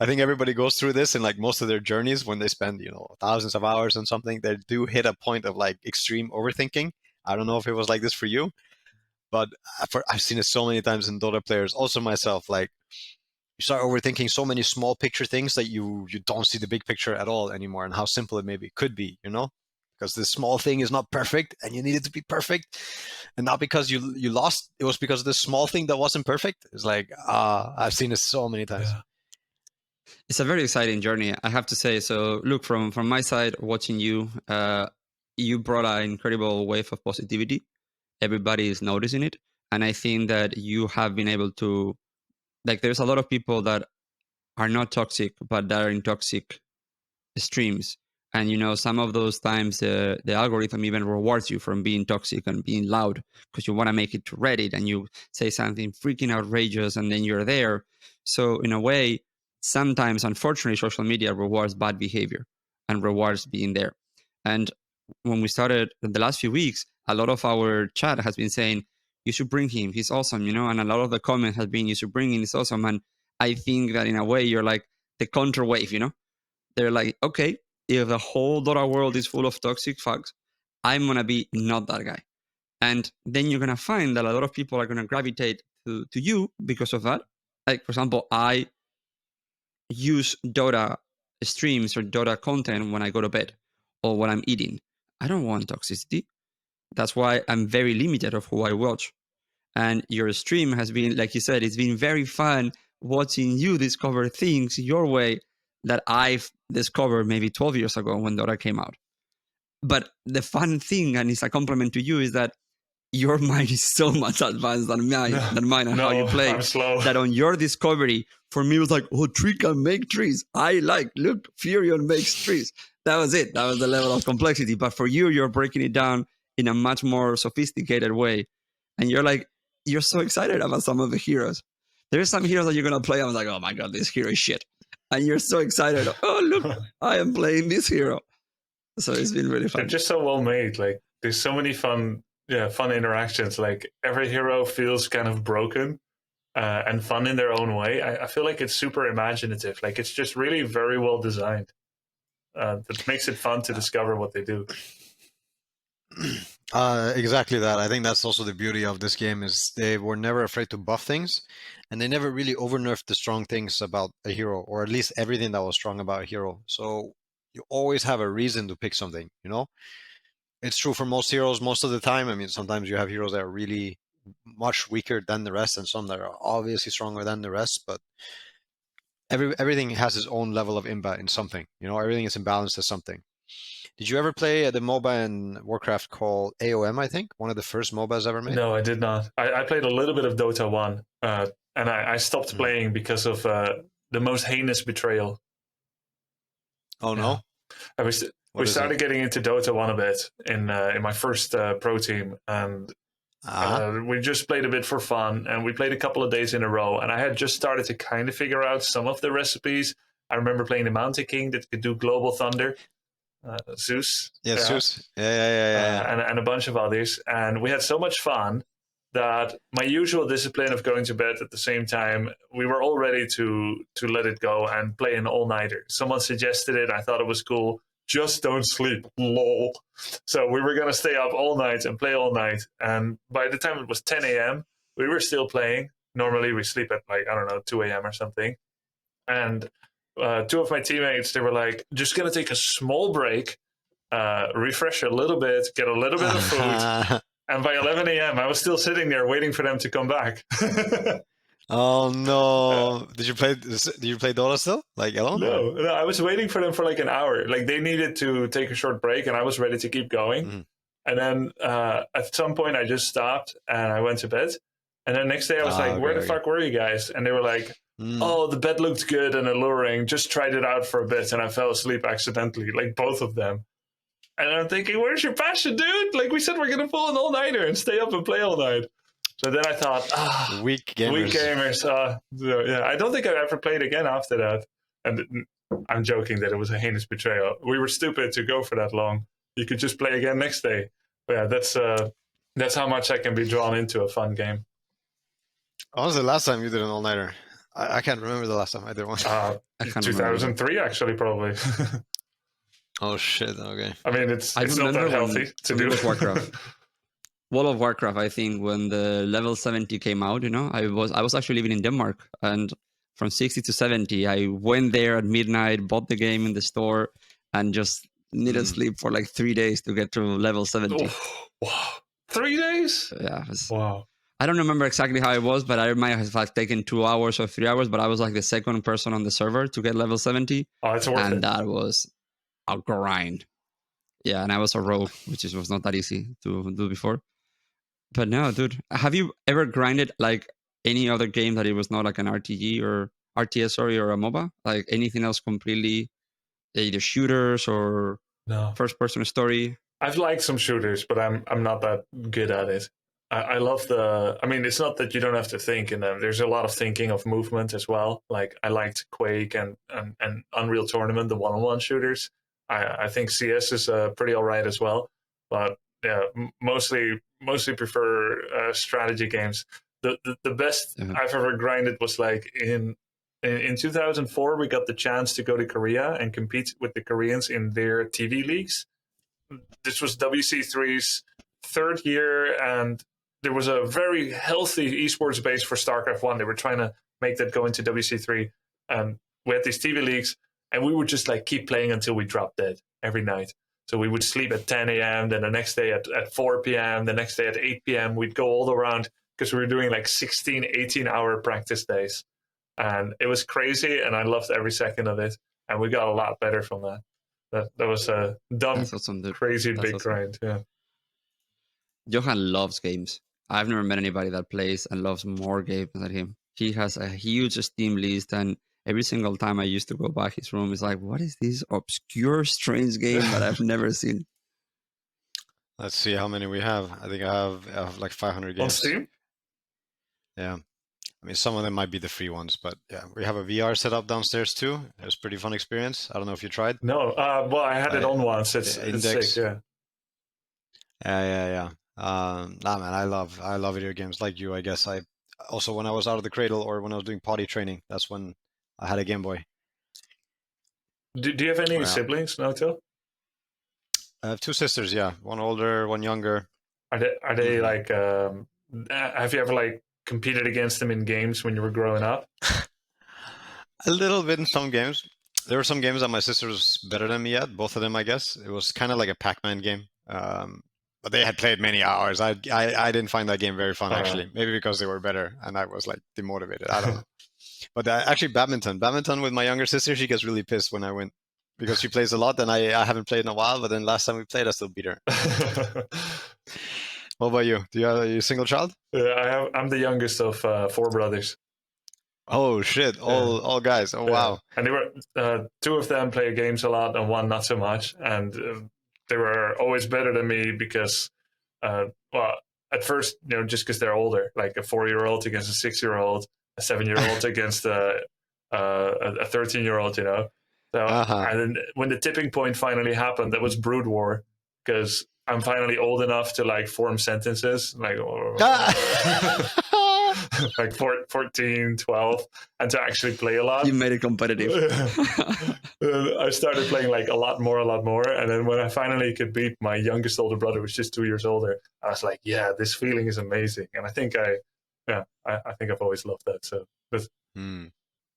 S2: I think everybody goes through this in like most of their journeys when they spend, thousands of hours on something. They do hit a point of like extreme overthinking. I don't know if it was like this for you, but I've seen it so many times in Dota players, also myself. Like you start overthinking so many small picture things that you don't see the big picture at all anymore, and how simple it maybe could be, because this small thing is not perfect and you need it to be perfect, and not because you lost. It was because of this small thing that wasn't perfect. It's like I've seen it so many times.
S3: Yeah.
S1: It's a very exciting journey, I have to say. So look, from my side, watching you, you brought an incredible wave of positivity. Everybody is noticing it, and I think that you have been able to, like, there's a lot of people that are not toxic but that are in toxic streams. And some of those times the algorithm even rewards you from being toxic and being loud because you want to make it to Reddit, and you say something freaking outrageous and then you're there. So in a way, sometimes, unfortunately, social media rewards bad behavior and rewards being there. And when we started in the last few weeks, a lot of our chat has been saying, you should bring him, he's awesome, and a lot of the comment has been, you should bring him, he's awesome. And I think that in a way you're like the counter wave, they're like, okay, if the whole Dota world is full of toxic fucks, I'm going to be not that guy. And then you're going to find that a lot of people are going to gravitate to you because of that. Like, for example, I use Dota streams or Dota content when I go to bed or when I'm eating. I don't want toxicity. That's why I'm very limited of who I watch. And your stream has been, like you said, it's been very fun watching you discover things your way that I've discovered maybe 12 years ago when Dota came out. But the fun thing, and it's a compliment to you, is that your mind is so much advanced than mine and how you play.
S3: I'm slow.
S1: That on your discovery, for me, it was like, oh, tree can make trees. Look, Furion makes trees. That was it. That was the level of complexity. But for you, you're breaking it down in a much more sophisticated way. And you're so excited about some of the heroes. There's some heroes that you're going to play. I was like, oh my God, this hero is shit. And you're so excited. Oh, look, I am playing this hero. So it's been really fun.
S3: They're just so well made. Like, there's so many fun interactions. Like, every hero feels kind of broken and fun in their own way. I feel like it's super imaginative. Like, it's just really very well designed. That makes it fun to discover what they do.
S2: Exactly that. I think that's also the beauty of this game, is they were never afraid to buff things, and they never really over-nerfed the strong things about a hero, or at least everything that was strong about a hero. So you always have a reason to pick something, It's true for most heroes most of the time. I mean, sometimes you have heroes that are really much weaker than the rest, and some that are obviously stronger than the rest, but everything has its own level of imba in something, everything is imbalanced to something. Did you ever play the MOBA in Warcraft called AOM, I think? One of the first MOBAs ever made?
S3: No, I did not. I played a little bit of Dota 1, and I stopped playing because of the most heinous betrayal.
S2: Oh, no?
S3: We started getting into Dota 1 a bit in my first pro team, and we just played a bit for fun, and we played a couple of days in a row, and I had just started to kind of figure out some of the recipes. I remember playing the Mountain King that could do Global Thunder. Zeus.
S2: Yeah, Zeus. Yeah.
S3: And a bunch of others. And we had so much fun that my usual discipline of going to bed at the same time, we were all ready to let it go and play an all-nighter. Someone suggested it. I thought it was cool. Just don't sleep. Lol. So we were going to stay up all night and play all night. And by the time it was 10 a.m., we were still playing. Normally we sleep at 2 a.m. or something. And two of my teammates, they were like, just going to take a small break, refresh a little bit, get a little bit of food. And by 11 a.m., I was still sitting there waiting for them to come back.
S2: Oh, no. Did you play Dota still? Like, alone?
S3: No, I was waiting for them for like an hour. Like, they needed to take a short break, and I was ready to keep going. Mm-hmm. And then at some point, I just stopped, and I went to bed. And then next day, I was like, where the fuck were you guys? And they were like, oh, the bed looked good and alluring. Just tried it out for a bit, and I fell asleep accidentally, like both of them. And I'm thinking, where's your passion, dude? Like we said, we're going to pull an all-nighter and stay up and play all night. So then I thought,
S2: Weak gamers.
S3: Weak gamers. So, yeah, I don't think I've ever played again after that. And I'm joking that it was a heinous betrayal. We were stupid to go for that long. You could just play again next day. But yeah, that's how much I can be drawn into a fun game.
S2: What was the last time you did an all-nighter? I can't remember the last time I did one.
S3: 2003, actually, probably.
S2: Oh shit! Okay.
S3: I mean, it's not
S1: remember
S3: that healthy to do.
S1: Warcraft. World of Warcraft, I think, when the level 70 came out, you know, I was actually living in Denmark, and from 60 to 70, I went there at midnight, bought the game in the store, and just needed sleep for like 3 days to get to level 70.
S3: Oh, wow. 3 days?
S1: Yeah.
S3: Wow.
S1: I don't remember exactly how it was, but I might have like taken 2 hours or 3 hours, but I was like the second person on the server to get level 70.
S3: Oh, it's worth it.
S1: And that was a grind. Yeah, and I was a rogue, which was not that easy to do before. But no, dude, have you ever grinded like any other game that it was not like an RPG or RTS, sorry, or a MOBA? Like anything else completely, either shooters or first-person story?
S3: I've liked some shooters, but I'm not that good at it. I love I mean, it's not that you don't have to think in them. There's a lot of thinking of movement as well. Like I liked Quake and Unreal Tournament, the one-on-one shooters. I think CS is pretty all right as well. But yeah, mostly prefer strategy games. The best I've ever grinded was like in 2004, we got the chance to go to Korea and compete with the Koreans in their TV leagues. This was WC3's third year, and there was a very healthy esports base for StarCraft 1. They were trying to make that go into WC3. And we had these TV leagues, and we would just like keep playing until we dropped dead every night. So we would sleep at 10 a.m., then the next day at 4 p.m., the next day at 8 p.m. We'd go all around because we were doing like 16, 18-hour practice days. And it was crazy, and I loved every second of it. And we got a lot better from that. That was a dumb, crazy big grind. Yeah.
S1: Johan loves games. I've never met anybody that plays and loves more games than him. He has a huge Steam list, and every single time I used to go back his room, it's like, what is this obscure, strange game that I've never seen?
S2: Let's see how many we have. I think I have like 500 games.
S3: On Steam?
S2: Yeah. I mean, some of them might be the free ones, but yeah, we have a VR set up downstairs too. It was a pretty fun experience. I don't know if you tried.
S3: No, well, I had it on once. It's sick, yeah.
S2: Yeah. Nah, man, I love video games like you. I guess I also, when I was out of the cradle or when I was doing potty training, that's when I had a Game Boy.
S3: Do you have any siblings, Notail?
S2: I have 2 sisters. Yeah, one older, one younger.
S3: Are they like? Have you ever like competed against them in games when you were growing up?
S2: A little bit in some games. There were some games that my sister was better than me at. Both of them, I guess. It was kind of like a Pac-Man game. But they had played many hours. I didn't find that game very fun, actually. Maybe because they were better and I was like demotivated. I don't know. But actually badminton with my younger sister, she gets really pissed when I win because she plays a lot and I haven't played in a while. But then last time we played, I still beat her. What about you? Are you a single child?
S3: Yeah, I'm the youngest of 4 brothers.
S2: Oh shit! All guys. Oh wow!
S3: And they were 2 of them play games a lot, and 1 not so much. And they were always better than me because, well, at first, just because they're older, like a 4-year-old against a 6-year-old, a 7-year-old against a 13-year-old. So, and then when the tipping point finally happened, that was Brood War because I'm finally old enough to like form sentences, like like 14, 12, and to actually play a lot.
S1: You made it competitive.
S3: I started playing like a lot more, and then when I finally could beat my youngest older brother, which is 2 years older, I was like, yeah, this feeling is amazing, and I think I've always loved that. So.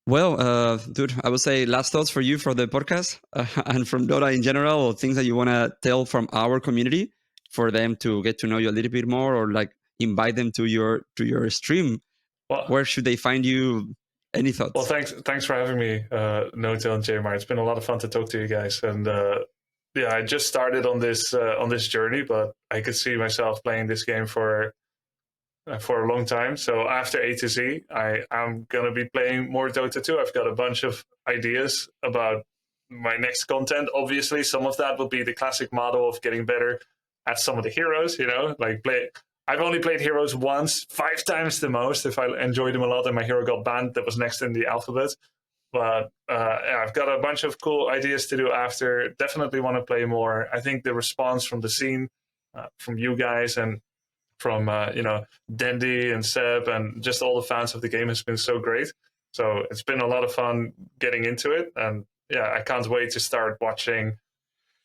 S1: Well, dude, I would say last thoughts for you for the podcast and from Dota in general, or things that you want to tell from our community for them to get to know you a little bit more, or like invite them to your stream. Well, where should they find you? Any thoughts?
S3: Well, thanks for having me, Notail and Jamar. It's been a lot of fun to talk to you guys, and I just started on this journey, but I could see myself playing this game for a long time. So after A to Z, I'm going to be playing more Dota 2. I've got a bunch of ideas about my next content. Obviously, some of that will be the classic model of getting better at some of the heroes. Like I've only played heroes once, 5 times the most. If I enjoyed them a lot and my hero got banned, that was next in the alphabet. But I've got a bunch of cool ideas to do after. Definitely want to play more. I think the response from the scene, from you guys and from Dendy and Seb and just all the fans of the game has been so great. So it's been a lot of fun getting into it. And yeah, I can't wait to start watching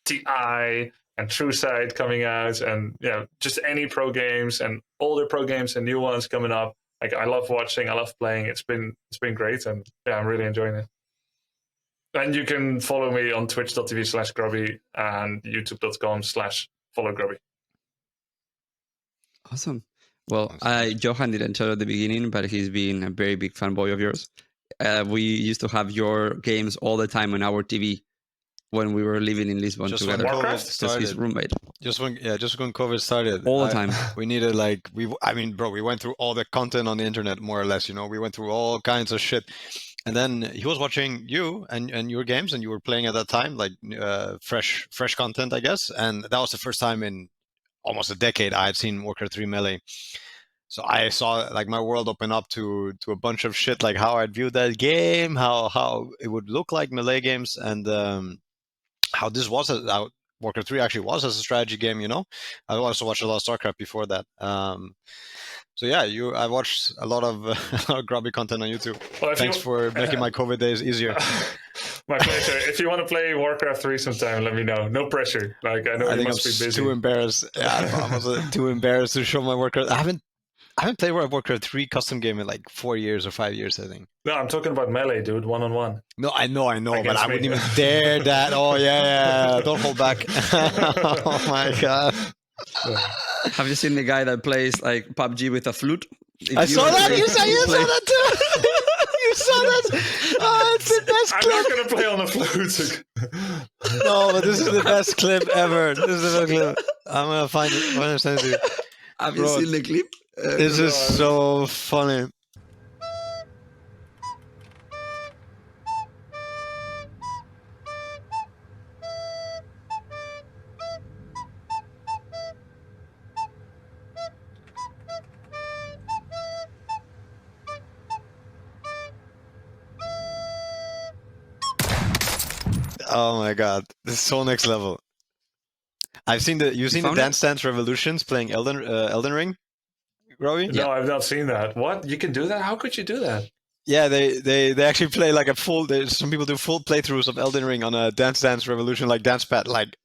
S3: TI and TrueSight coming out, and just any pro games and older pro games and new ones coming up. Like, I love watching, I love playing. It's been great, and yeah, I'm really enjoying it. And you can follow me on twitch.tv/Grubby and youtube.com/followgrubby.
S1: Awesome. Well, Johan didn't tell at the beginning, but he's been a very big fanboy of yours. We used to have your games all the time on our TV when we were living in Lisbon
S2: Just
S1: together.
S2: when COVID
S1: Because
S2: started.
S1: his roommate.
S2: Just when COVID started,
S1: All the time.
S2: we needed bro, we went through all the content on the internet more or less. We went through all kinds of shit, and then he was watching you and your games, and you were playing at that time, like fresh content, I guess. And that was the first time in almost a decade I had seen Warcraft 3 Melee. So I saw like my world open up to a bunch of shit, like how I'd view that game, how it would look like Melee games, and how this was how Warcraft 3 actually was as a strategy game. I also watched a lot of StarCraft before that. So yeah, I watched a lot of Grubby content on YouTube.
S3: Well,
S2: Thanks for making my COVID days easier.
S3: My pleasure. If you want to play Warcraft 3 sometime, let me know. No pressure. Like, I know you must be busy.
S2: Too embarrassed. Yeah, I'm also too embarrassed to show my Warcraft. I haven't played Warcraft 3 custom game in like 4 years or 5 years, I think.
S3: No, I'm talking about Melee, dude. 1-on-1.
S2: No, I know, but
S3: Against
S2: I
S3: me.
S2: wouldn't even dare that. Oh yeah. Don't hold back. Oh my god.
S1: Have you seen the guy that plays like PUBG with a flute?
S2: I saw that. You saw that too. You saw that. Oh, it's the best
S3: I'm
S2: clip.
S3: not going to play on the flute.
S2: No, but this is the best clip ever. This is the best clip. I'm gonna find it. I'm gonna send it to you.
S1: Have you
S2: Bro,
S1: seen the clip?
S2: This is so funny. Oh my god, this is so next level. You've seen the Dance Dance Revolutions playing Elden Ring, Grubby?
S3: No, I've not seen that. What? You can do that? How could you do that?
S2: Yeah, they actually play like a full. Some people do full playthroughs of Elden Ring on a Dance Dance Revolution like dance pad. Like,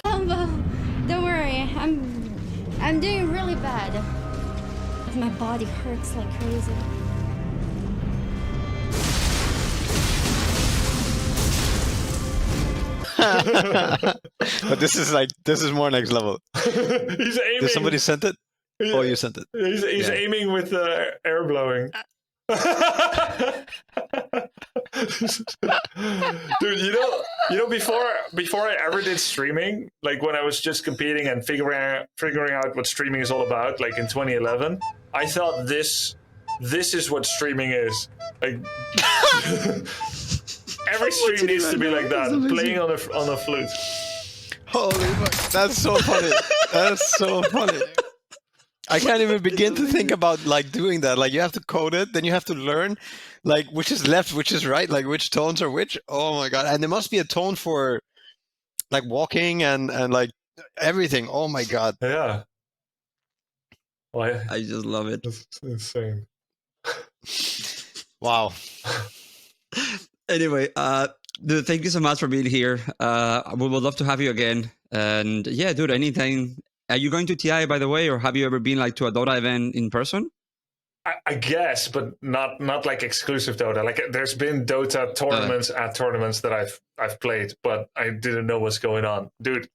S6: Don't worry, I'm doing really bad. My body hurts like crazy.
S2: but this is more next level.
S3: He's aiming.
S2: Did somebody sent it? Oh, you sent it.
S3: He's aiming with air blowing. Dude, you know, before I ever did streaming, like when I was just competing and figuring out what streaming is all about, like in 2011, I thought this is what streaming is. Like every stream needs to be like that, playing on a flute.
S2: Holy fuck, that's so funny. That's so funny. I can't even begin to think about like doing that. Like you have to code it, then you have to learn like which is left, which is right, like which tones are which. Oh my god. And there must be a tone for like walking and like everything. Oh my god.
S3: Yeah. Well,
S1: I just love it.
S3: It's insane.
S2: Wow.
S1: Anyway, dude, thank you so much for being here. We would love to have you again. And yeah, dude, anytime. Are you going to TI, by the way, or have you ever been like to a Dota event in person?
S3: I guess, but not like exclusive Dota. Like there's been Dota tournaments at tournaments that I've played, but I didn't know what's going on. Dude,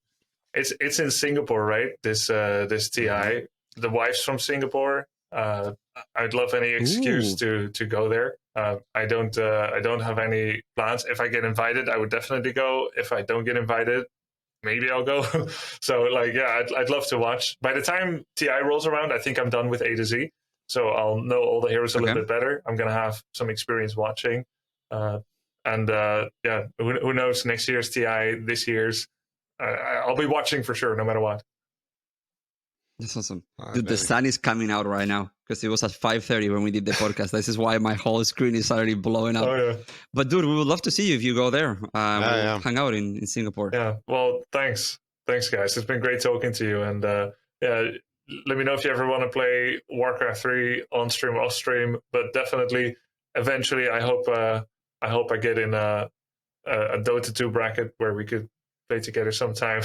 S3: it's in Singapore, right? This TI. The wife's from Singapore. I'd love any excuse to go there. I don't have any plans. If I get invited, I would definitely go. If I don't get invited, maybe I'll go. So like, yeah, I'd love to watch. By the time TI rolls around, I think I'm done with A to Z. So I'll know all the heroes a little bit better. I'm going to have some experience watching. And yeah, who knows? Next year's TI, this year's, I'll be watching for sure, no matter what.
S1: That's awesome.
S2: Alright,
S1: Dude, the
S2: baby.
S1: sun is coming out right now because it was at 5:30 when we did the podcast. This is why my whole screen is already blowing up.
S3: Oh yeah,
S1: But dude, we would love to see you if you go there. We'll
S2: yeah.
S1: hang out in Singapore.
S3: yeah. Well, thanks, guys. It's been great talking to you. And yeah, let me know if you ever want to play Warcraft 3 on stream, off stream. But definitely, eventually, I hope I get in a Dota 2 bracket where we could play together sometime.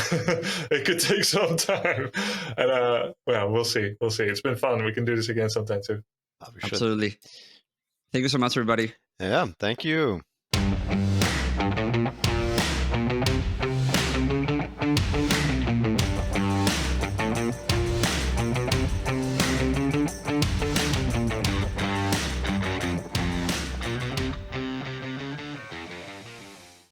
S3: It could take some time, and well, we'll see. It's been fun. We can do this again sometime too.
S2: We should.
S1: Absolutely. Thank you so much, everybody.
S2: Yeah, thank you.